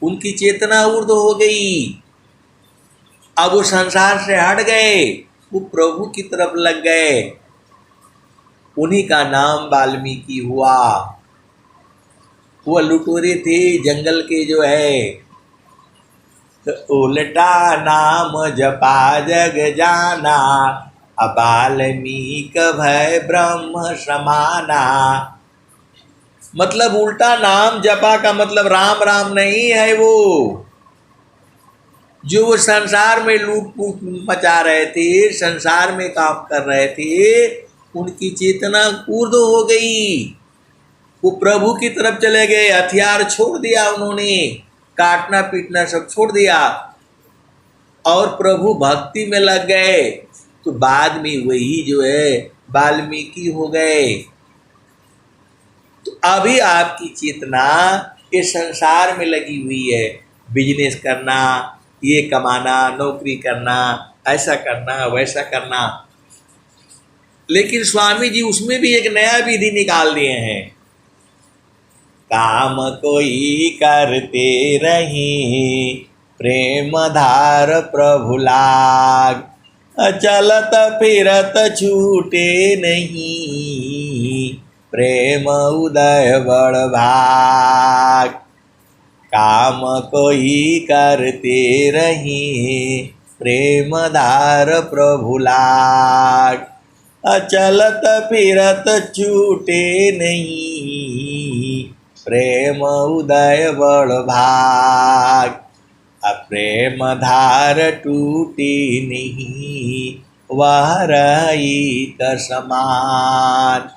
उनकी चेतना ऊर्ध्व हो गई। अब वो संसार से हट गए, वो प्रभु की तरफ लग गए। उन्हीं का नाम वाल्मीकि हुआ। वो लुटोरे थे जंगल के, जो है तो उल्टा नाम जपा जग जाना, अबाल्मीक भय ब्रह्म समाना। मतलब उल्टा नाम जपा का मतलब राम राम नहीं है। वो जो वो संसार में लूट फूट मचा रहे थे, संसार में काम कर रहे थे, उनकी चेतना ऊर्ध्व हो गई। वो प्रभु की तरफ चले गए, हथियार छोड़ दिया उन्होंने, काटना पीटना सब छोड़ दिया और प्रभु भक्ति में लग गए। तो बाद में वही जो है वाल्मीकि हो गए। तो अभी आपकी चेतना इस संसार में लगी हुई है, बिजनेस करना, ये कमाना, नौकरी करना, ऐसा करना, वैसा करना। लेकिन स्वामी जी उसमें भी एक नया विधि निकाल दिए हैं। काम कोई करते रही, प्रेम धार प्रभु लाग, चलत फिरत छूटे नहीं, प्रेम उदय बड़ भाग। काम कोई करते रही प्रेम धार प्रभु लाग। चलत फिरत छूटे नहीं प्रेम उदय बड़ भाग। प्रेम धार टूटी नहीं वह रही का समान।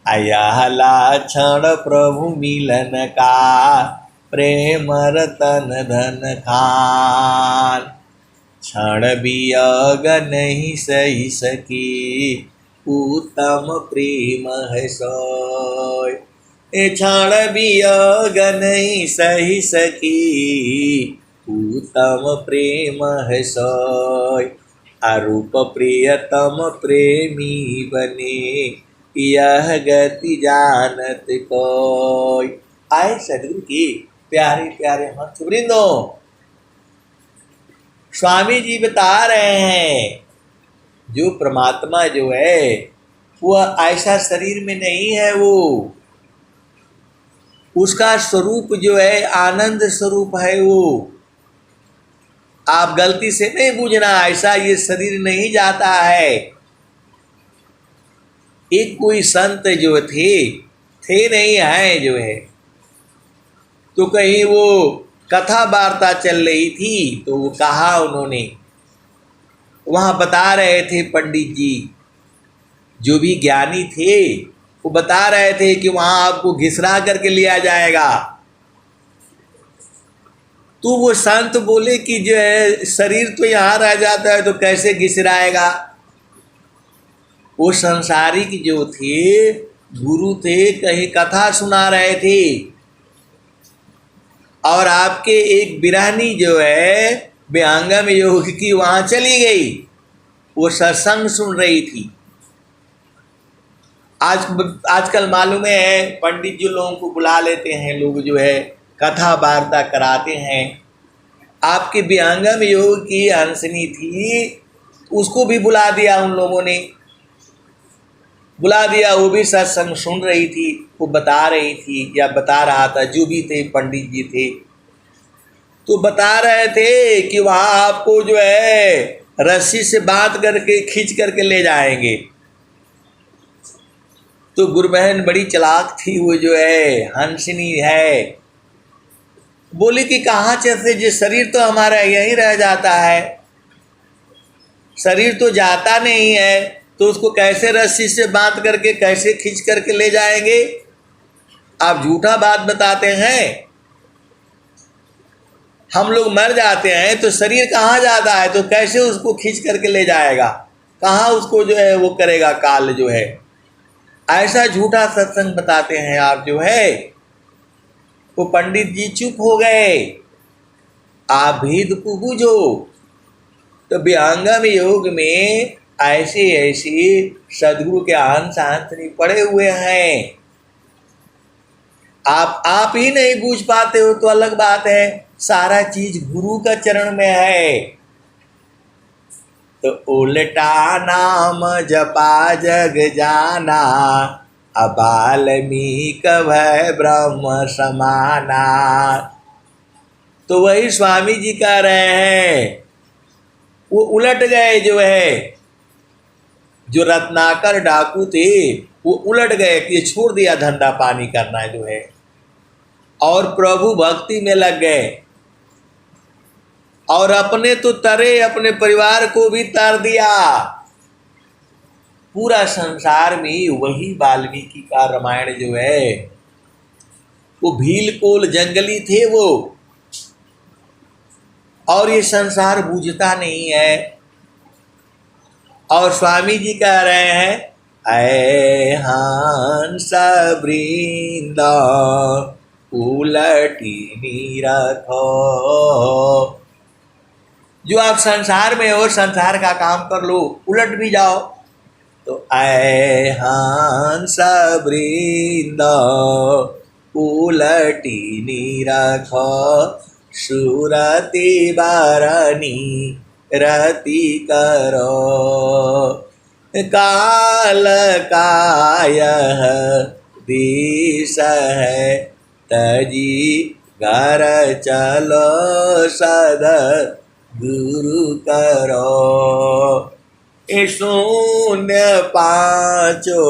यहला क्षण प्रभु मिलन का प्रेम रतन धन खान। क्षण वियोग नहीं सही सकी उत्तम प्रेम है सोय। क्षण वियोग नहीं सही सकी उत्तम प्रेम है सोय। अरूप प्रियतम प्रेमी बने यह गति जानत कोय। आए सदगुरु की प्यारे प्यारे भक्तवृंदों, स्वामी जी बता रहे हैं जो परमात्मा जो है वह ऐसा शरीर में नहीं है, वो उसका स्वरूप जो है आनंद स्वरूप है। वो आप गलती से नहीं बूझना, ऐसा ये शरीर नहीं जाता है। एक कोई संत जो थे नहीं है जो है, तो कहीं वो कथा वार्ता चल रही थी तो वो कहा उन्होंने, वहाँ बता रहे थे पंडित जी जो भी ज्ञानी थे वो बता रहे थे कि वहाँ आपको घिसरा करके लिया जाएगा। तो वो संत बोले कि जो है शरीर तो यहाँ रह जाता है तो कैसे घिसराएगा। वो संसारिक जो थे गुरु थे, कहीं कथा सुना रहे थे और आपके एक बिरानी जो है विहंगम योग की वहाँ चली गई, वो सत्संग सुन रही थी। आजकल मालूम है पंडित जो लोगों को बुला लेते हैं, लोग जो है कथा वार्ता कराते हैं। आपके विहंगम योग की हंसनी थी, उसको भी बुला दिया उन लोगों ने, बुला दिया। वो भी सत्संग सुन रही थी, वो बता रही थी या बता रहा था, जो भी थे पंडित जी थे तो बता रहे थे कि वहाँ आपको जो है रस्सी से बांध करके खींच करके ले जाएंगे। तो गुरु बहन बड़ी चालाक थी, वो जो है हंसनी है, बोली कि कहाँ चलते, जो शरीर तो हमारा यहीं रह जाता है, शरीर तो जाता नहीं है, तो उसको कैसे रस्सी से बांध करके कैसे खींच करके ले जाएंगे। आप झूठा बात बताते हैं। हम लोग मर जाते हैं तो शरीर कहाँ जाता है, तो कैसे उसको खींच करके ले जाएगा, कहाँ उसको जो है वो करेगा काल जो है। ऐसा झूठा सत्संग बताते हैं आप जो है। वो पंडित जी चुप हो गए। आप भेद को बूझो। तो विहंगम योग में ऐसे ऐसे सदगुरु के अंश नहीं पड़े हुए हैं। आप ही नहीं बूझ पाते हो तो अलग बात है, सारा चीज गुरु का चरण में है। तो उल्टा नाम जपा जग जाना, अबाल्मीक भय ब्रह्म समाना। तो वही स्वामी जी कह रहे हैं, वो उलट गए जो है, जो रत्नाकर डाकू थे वो उलट गए कि छोड़ दिया धंधा पानी करना जो है और प्रभु भक्ति में लग गए। और अपने तो तरे, अपने परिवार को भी तर दिया। पूरा संसार में वही वाल्मीकि का रामायण जो है, वो भील कोल जंगली थे वो, और ये संसार बूझता नहीं है। और स्वामी जी कह रहे हैं, ऐ हंस वृंद उलटी रखो। जो आप संसार में हो, संसार का काम कर लो, उलट भी जाओ। तो ऐ हंस वृंद उलटी रखो, सुरति बारनी रति करो। काल काय दिश है तजी घर चलो सद गुरु करो। ए शून्य पांचो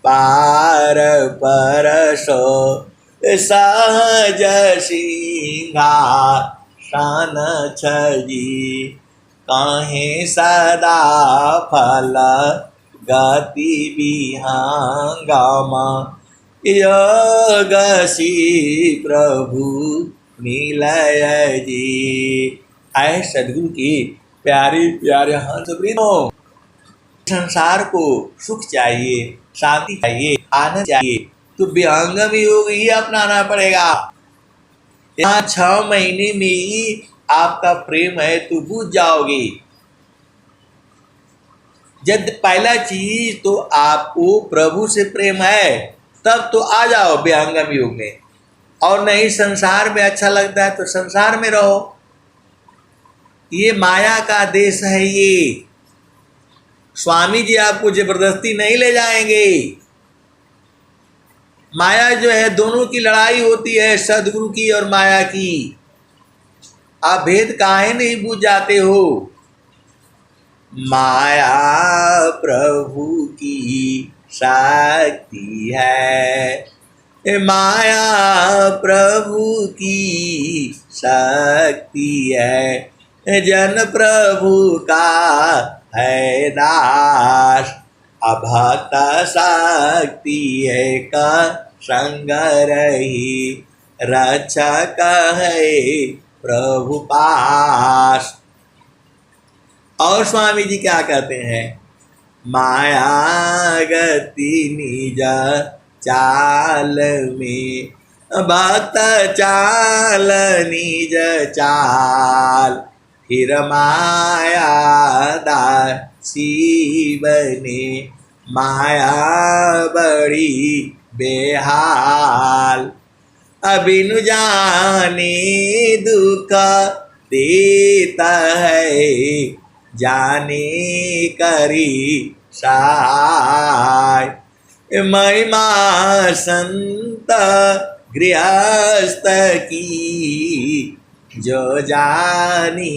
पार परसो सहज सिंहासन छजी। कहीं सदा फल गति विहंगम योगसी प्रभु निलय जी। आए सदगुरु की प्यारे प्यारे हंस वृंदो, संसार को सुख चाहिए, शांति चाहिए, आनंद चाहिए तो विहंगम योग ही अपनाना पड़ेगा। यहाँ 6 महीने में ही आपका प्रेम है तो बुझ जाओगे। जब पहला चीज तो आपको प्रभु से प्रेम है तब तो आ जाओ विहंगम योग में, और नहीं संसार में अच्छा लगता है तो संसार में रहो। ये माया का देश है। ये स्वामी जी आपको जबरदस्ती नहीं ले जाएंगे। माया जो है दोनों की लड़ाई होती है, सदगुरु की और माया की। आप भेद काहे नहीं बुझ जाते हो। माया प्रभु की शक्ति है, माया प्रभु की शक्ति है। जन प्रभु का है दास, अभक्त शक्ति एक संग रही। रक्षक है प्रभु पास। और स्वामी जी क्या कहते हैं, माया गति निज चाल में, भक्त चाल निज चाल। फिर माया दासी बने, माया बड़ी बेहाल। अबिनु जाने दुख देता है, जाने करी सहाय। महिमा संत गृहस्थ की, जो जानी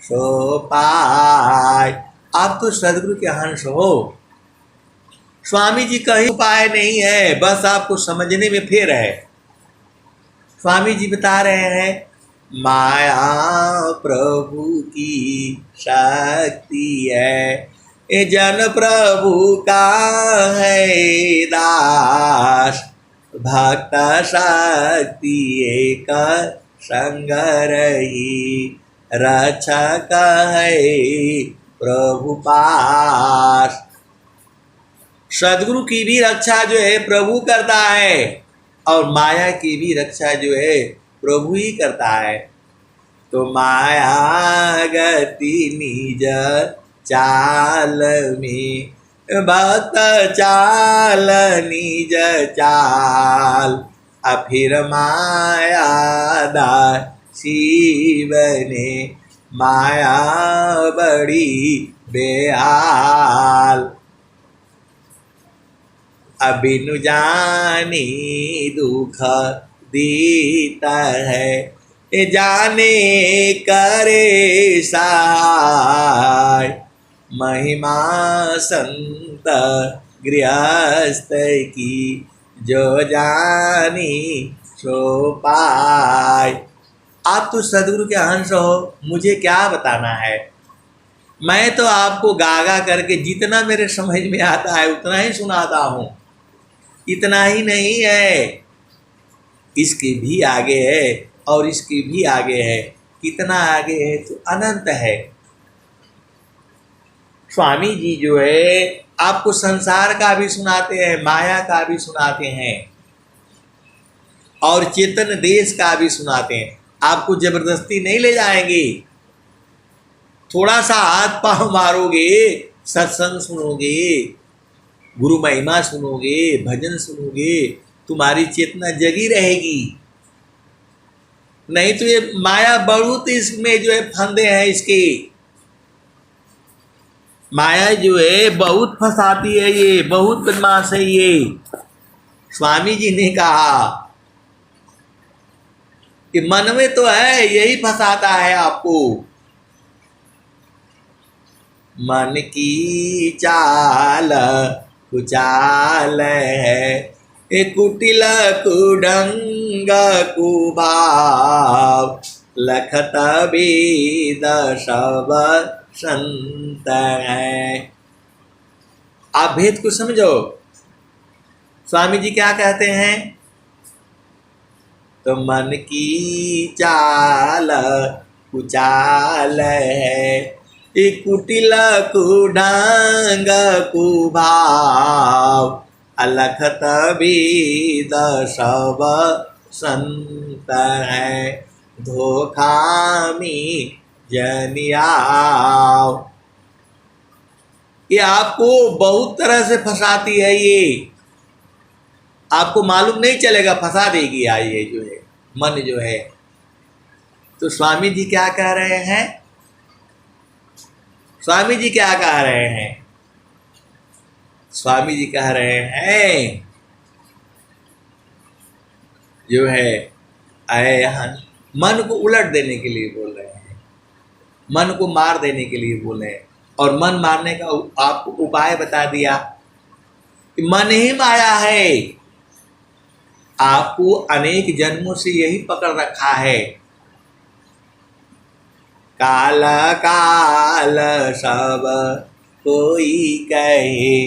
सो पाय। आप तो सदगुरु के हंस हो। स्वामी जी कहीं उपाय नहीं है, बस आपको समझने में फेर है। स्वामी जी बता रहे हैं माया प्रभु की शक्ति है, जन प्रभु का है दास। भक्त शक्ति एक संग रही, रक्षक है प्रभु पास। सदगुरु की भी रक्षा जो है प्रभु करता है, और माया की भी रक्षा जो है प्रभु ही करता है। तो माया गति निज चाल में, भक्त चाल निज चाल। फिर माया दासी बने, माया बड़ी बेहाल। अबिनु जानी दुख देता है, जाने करे सहाय। महिमा संत गृहस्थ की, जो जानी सो पाय। आप तो सदगुरु के अंश हो, मुझे क्या बताना है। मैं तो आपको गागा करके जितना मेरे समझ में आता है उतना ही सुनाता हूँ। इतना ही नहीं है, इसके भी आगे है और इसके भी आगे है। कितना आगे है तो अनंत है। स्वामी जी जो है आपको संसार का भी सुनाते हैं, माया का भी सुनाते हैं और चेतन देश का भी सुनाते हैं। आपको जबरदस्ती नहीं ले जाएंगे। थोड़ा सा हाथ पांव मारोगे, सत्संग सुनोगे, गुरु महिमा सुनोगे, भजन सुनोगे, तुम्हारी चेतना जगी रहेगी। नहीं तो ये माया बहुत इसमें जो है फंदे हैं इसके। माया जो है बहुत फंसाती है, ये बहुत बदमाश है ये। स्वामी जी ने कहा कि मन में तो है, यही फंसाता है आपको। मन की चाल कुचाल है, ए कुटिल कुडंग कुभाव, लखत वेद सब संत है। आप भेद को समझो। स्वामी जी क्या कहते हैं? तो मन की चाल कुचाल है, ए कुटिल कुढंग कुभाव, अलखत वेद सब संत है, धोखा में जनियाव। ये आपको बहुत तरह से फंसाती है, ये आपको मालूम नहीं चलेगा, फंसा देगी। ये जो है मन जो है। तो स्वामी जी क्या कह रहे हैं? स्वामी जी क्या कह रहे हैं? स्वामी जी कह रहे हैं जो है मन को उलट देने के लिए बोल रहे हैं, मन को मार देने के लिए बोले हैं। और मन मारने का आपको उपाय बता दिया कि मन ही माया है। आपको अनेक जन्मों से यही पकड़ रखा है। काल काल सब कोई कहे,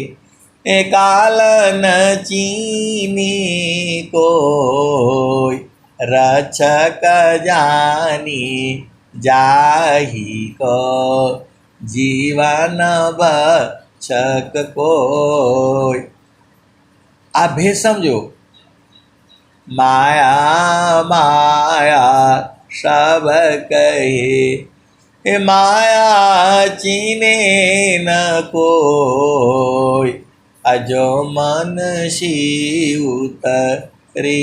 ए काल न चीनी कोई, रक्षक जानी जाही को, जीवन बचक कोई। आप भेद समझो। माया माया सब कहे, हे माया चीने न कोई, अजो मन सी उतरे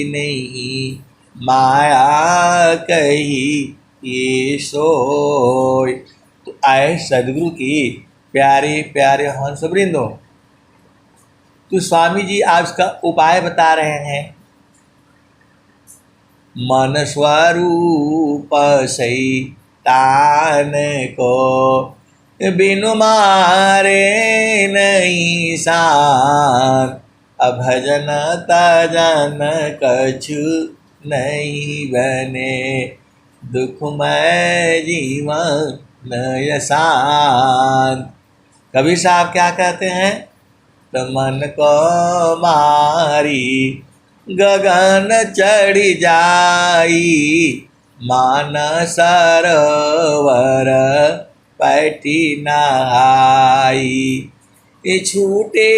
नहीं, माया कही ये सोय। तो आए सदगुरु की प्यारे प्यारे हंस वृंदो, तो स्वामी जी आज का उपाय बता रहे हैं। मन स्वरूप शैतान को, बिनु मारे नहीं शान, अभजन तजन कछु नहीं बने, दुखमय जीवन यसान। कबीर साहब क्या कहते हैं? तो मन को मारी गगन चढ़ जाई, मान सरोवर पैठी नहाई, ये छूटे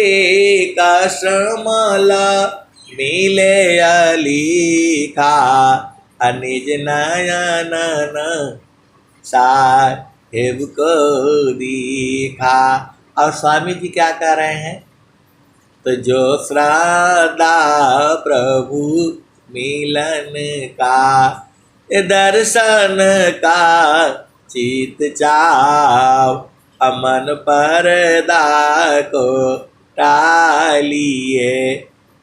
का श्रमला मिले अलीखा, अनिज नयन साहेब को दिखा। और स्वामी जी क्या कह रहे हैं? तो जो श्रद्धा प्रभु मिलन का, दर्शन का चित चाव, अमन पर्दा को टालिए,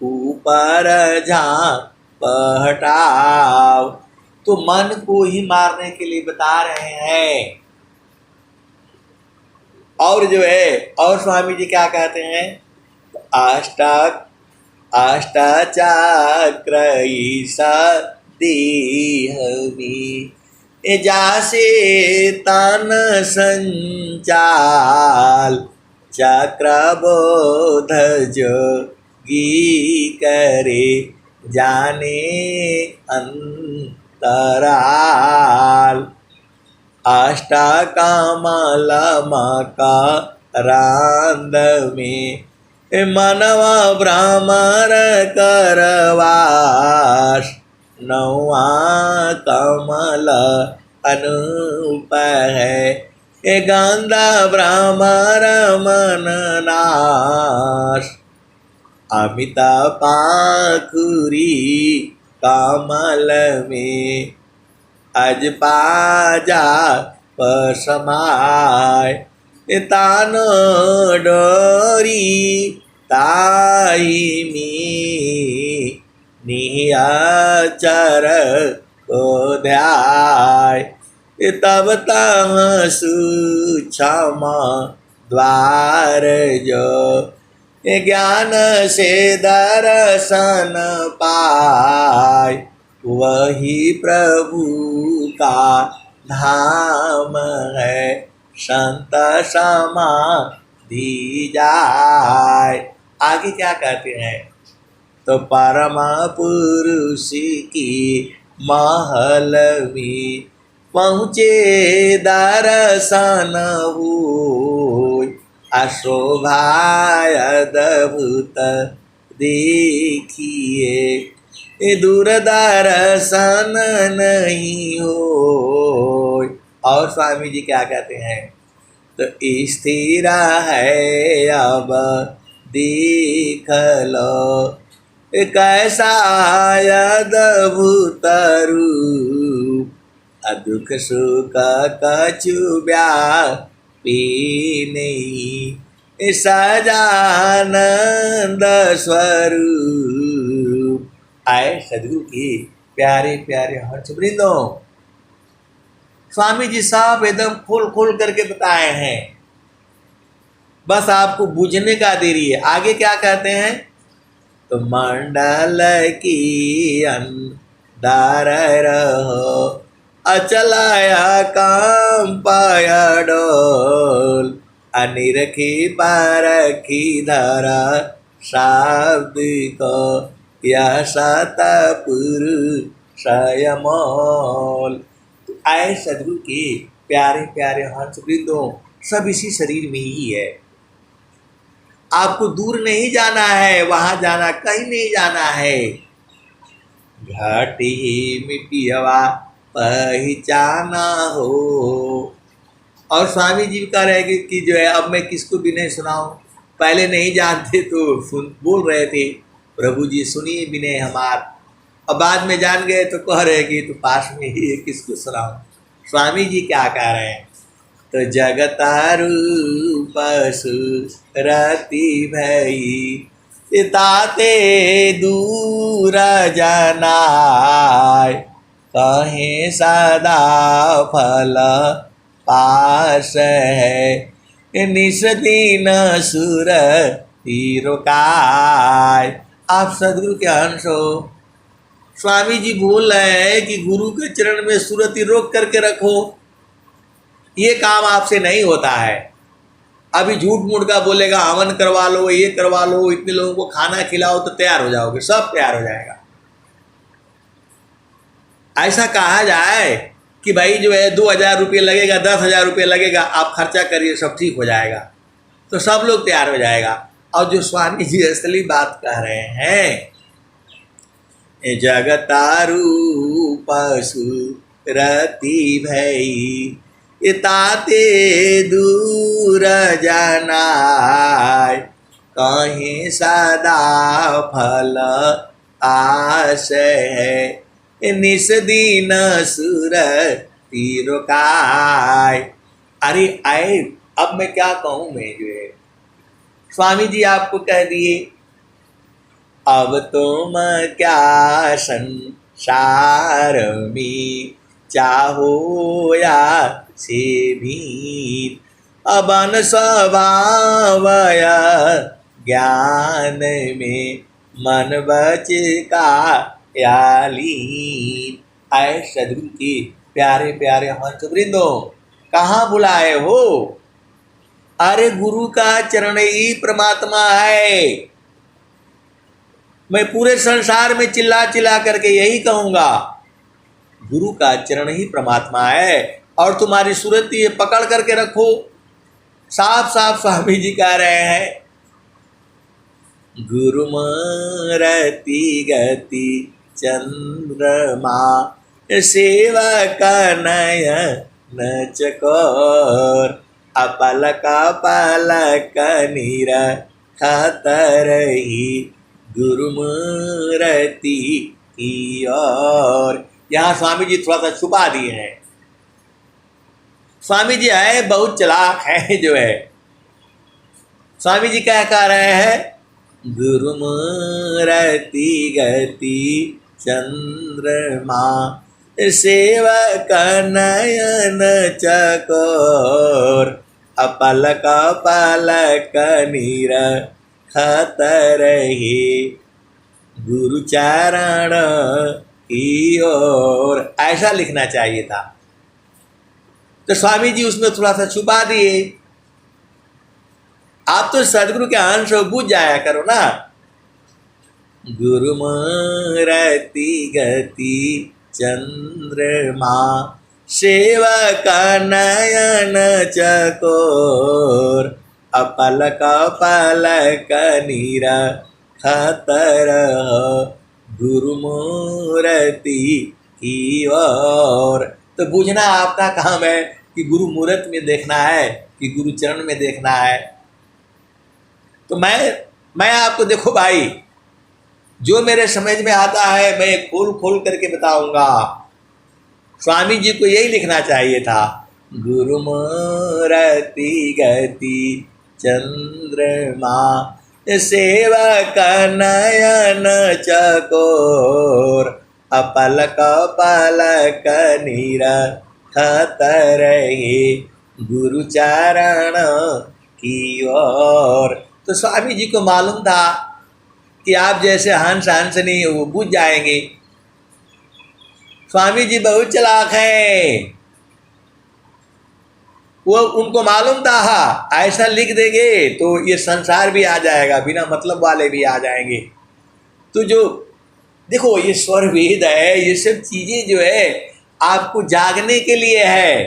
ऊपर झांप हटाव। तो मन को ही मारने के लिए बता रहे हैं। और जो है, और स्वामी जी क्या कहते हैं? अष्टाचक्र ईसा देहवी, जासे तन संचाल, चक्रबोध जोगी करे, जाने अंतराल। अष्टकमल मकरांद में, मनवा भ्रमर करवास, नौआ कमल अनूप है, गंधा भ्रमर मन नाश। अमित पाखुरी कमल में, अज पाजा पसमाय, तानो डोरी ताई मी, नियाचर को ध्याय, तब तम सूक्ष्म द्वार जो, ज्ञान से दर्शन पाय, वही प्रभु का धाम है, संत समाधि जाय। आगे क्या कहते हैं? तो परम पुरुष की महल में पहुँचे दर्शन हुए, अशोभाय अद्भुत देखिए, दूरदर्शन नहीं हो। और स्वामी जी क्या कहते हैं? तो स्थिर है अब देख लो, कैसा अद्भुत रूप, दुख सुख कछु व्यापी नहीं, सजानंद स्वरूप। आए सदगुरु की प्यारे प्यारे हर्ष वृंदों, स्वामी जी साहब एकदम खोल खोल करके बताए हैं, बस आपको बूझने का देरी है। आगे क्या कहते हैं? तो मंडल की अंदर रहो, अचलाया काम पाया डोल, अनिरखी परखी धरा शब्द को, यह सतपुरुषयमोल। आए सदगुरु के प्यारे प्यारे हंस वृंदों, सब इसी शरीर में ही है। आपको दूर नहीं जाना है, वहां जाना कहीं नहीं जाना है। घाटी मिट्टियवा पहचाना हो। और स्वामी जी कह रहे कि जो है अब मैं किसको भी नहीं सुनाऊं, पहले नहीं जानते तो बोल रहे थे प्रभु जी सुनिए विनय हमार, अब बाद में जान गए तो कह रहे कि तो पास में ही है, किसको सुनाऊं। स्वामी जी क्या कह रहे हैं? तो जगतारूप सुरति भई, ताते दूर जनाय, कहीं सदा फल पास है, निस दिन सुर रुकाय। आप सदगुरु के अंश हो। स्वामी जी बोल रहे हैं कि गुरु के चरण में सुरति रोक करके रखो, ये काम आपसे नहीं होता है। अभी झूठ मूठ का बोलेगा, हवन करवा लो, ये करवा लो, इतने लोगों को खाना खिलाओ तो तैयार हो जाओगे, सब तैयार हो जाएगा। ऐसा कहा जाए कि भाई जो है 2000 रुपये लगेगा, 10,000 रुपये लगेगा, आप खर्चा करिए, सब ठीक हो जाएगा, तो सब लोग तैयार हो जाएगा। और जो स्वामी जी असली बात कह रहे हैं, जगतारूप सुरति भई, ताते दूर जनाय, कहीं सदा फल आस है, निस दिन सुर रुकाय। अरे आए, अब मैं क्या कहूँ, मैं जो है स्वामी जी आपको कह दिए अब तुम क्या संसार में चाहो या से भी, अबन स्वभाव ज्ञान में मन बच का यालीन। आए सदगुरु के प्यारे प्यारे हंस वृंदों, कहाँ बुलाए हो? अरे गुरु का चरण ही परमात्मा है। मैं पूरे संसार में चिल्ला चिल्ला करके यही कहूँगा, गुरु का चरण ही परमात्मा है। और तुम्हारी सूरत ये पकड़ करके रखो। साफ साफ स्वामी जी कह रहे हैं, गुरु मूर्ति गति चंद्रमा, सेवक नयन चकोर, अपलक पलक नीर खतरही, गुरु मूर्ति की ओर। यहाँ स्वामी जी थोड़ा सा छुपा दिए हैं। स्वामी जी है बहुत चालाक है जो है। स्वामी जी क्या कह रहे हैं? गुरु मूर्ति गति चंद्रमा, सेवक नयन चकोर अपलक पलक निरखत रहे गुरु चरण की ओर। ऐसा लिखना चाहिए था। तो स्वामी जी उसमें थोड़ा सा छुपा दिए। आप तो सदगुरु के अंश हो, बुझ जाया करो ना। गुरु मूरति गति चंद्रमा सेवक नयन चकोर अपलक पलक निरखत रहो गुरु मूरति की ओर। तो बुझना आपका काम है कि गुरु मूर्त में देखना है कि गुरु चरण में देखना है। तो मैं आपको, देखो भाई, जो मेरे समझ में आता है मैं खोल खोल करके बताऊंगा। स्वामी जी को यही लिखना चाहिए था, गुरु मूरति गति चंद्रमा सेवक नयन चकोर अपलक पलक निरखत रहे गुरु चरण की ओर। तो स्वामी जी को मालूम था कि आप जैसे हंस हंसनी वो बुझ जाएंगे। स्वामी जी बहुत चालाक हैं। वो उनको मालूम था ऐसा लिख देंगे तो ये संसार भी आ जाएगा, बिना मतलब वाले भी आ जाएंगे। तो जो देखो ये स्वर वेद है, ये सब चीजें जो है आपको जागने के लिए है।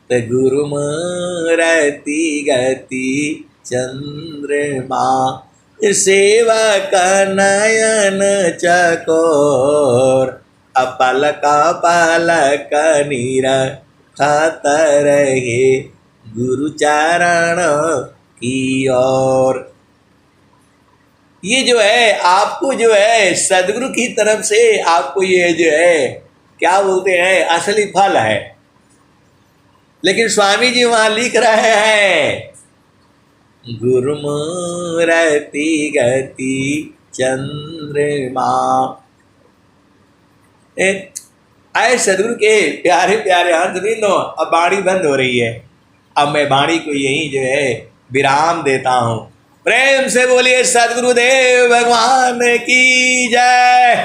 तो गुरु मूरति गति चंद्रमा सेवक नयन चकोर अपलक पलक निरखत रहे गुरु चरण की ओर। ये जो है आपको जो है सदगुरु की तरफ से आपको ये जो है क्या बोलते हैं असली फल है। लेकिन स्वामी जी वहां लिख रहे हैं गुरु मूरति गति चंद्रमा। आए सदगुरु के प्यारे प्यारे हंसबिंदो, अब वाणी बंद हो रही है। अब मैं वाणी को यही जो है विराम देता हूँ। प्रेम से बोलिए सदगुरुदेव भगवान की जय।